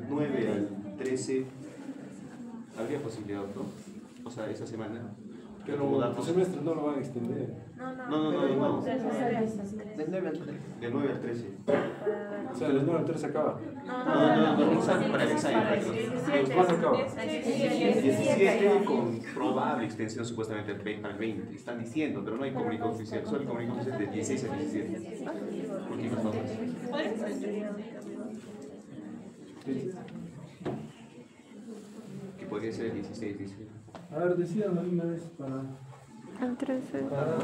9 al 13 habría posibilidad, ¿no? O sea, esa semana. Pero el semestre no lo van a extender. No. Del 9 al 13. Del 9 al 13. O sea, del 9 al 13 acaba. No, examen para el examen. ¿Cuándo acaba? 17 con probable extensión supuestamente al 20. Están diciendo, pero no hay comunicado oficial. Solo el comunicado oficial de 16 a 17. Últimas notas. Que podría ser 16, 17. A ver, decían una vez para... El 13. Para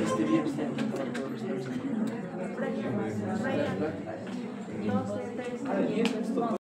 Este viernes tienen que acabar todos los temas.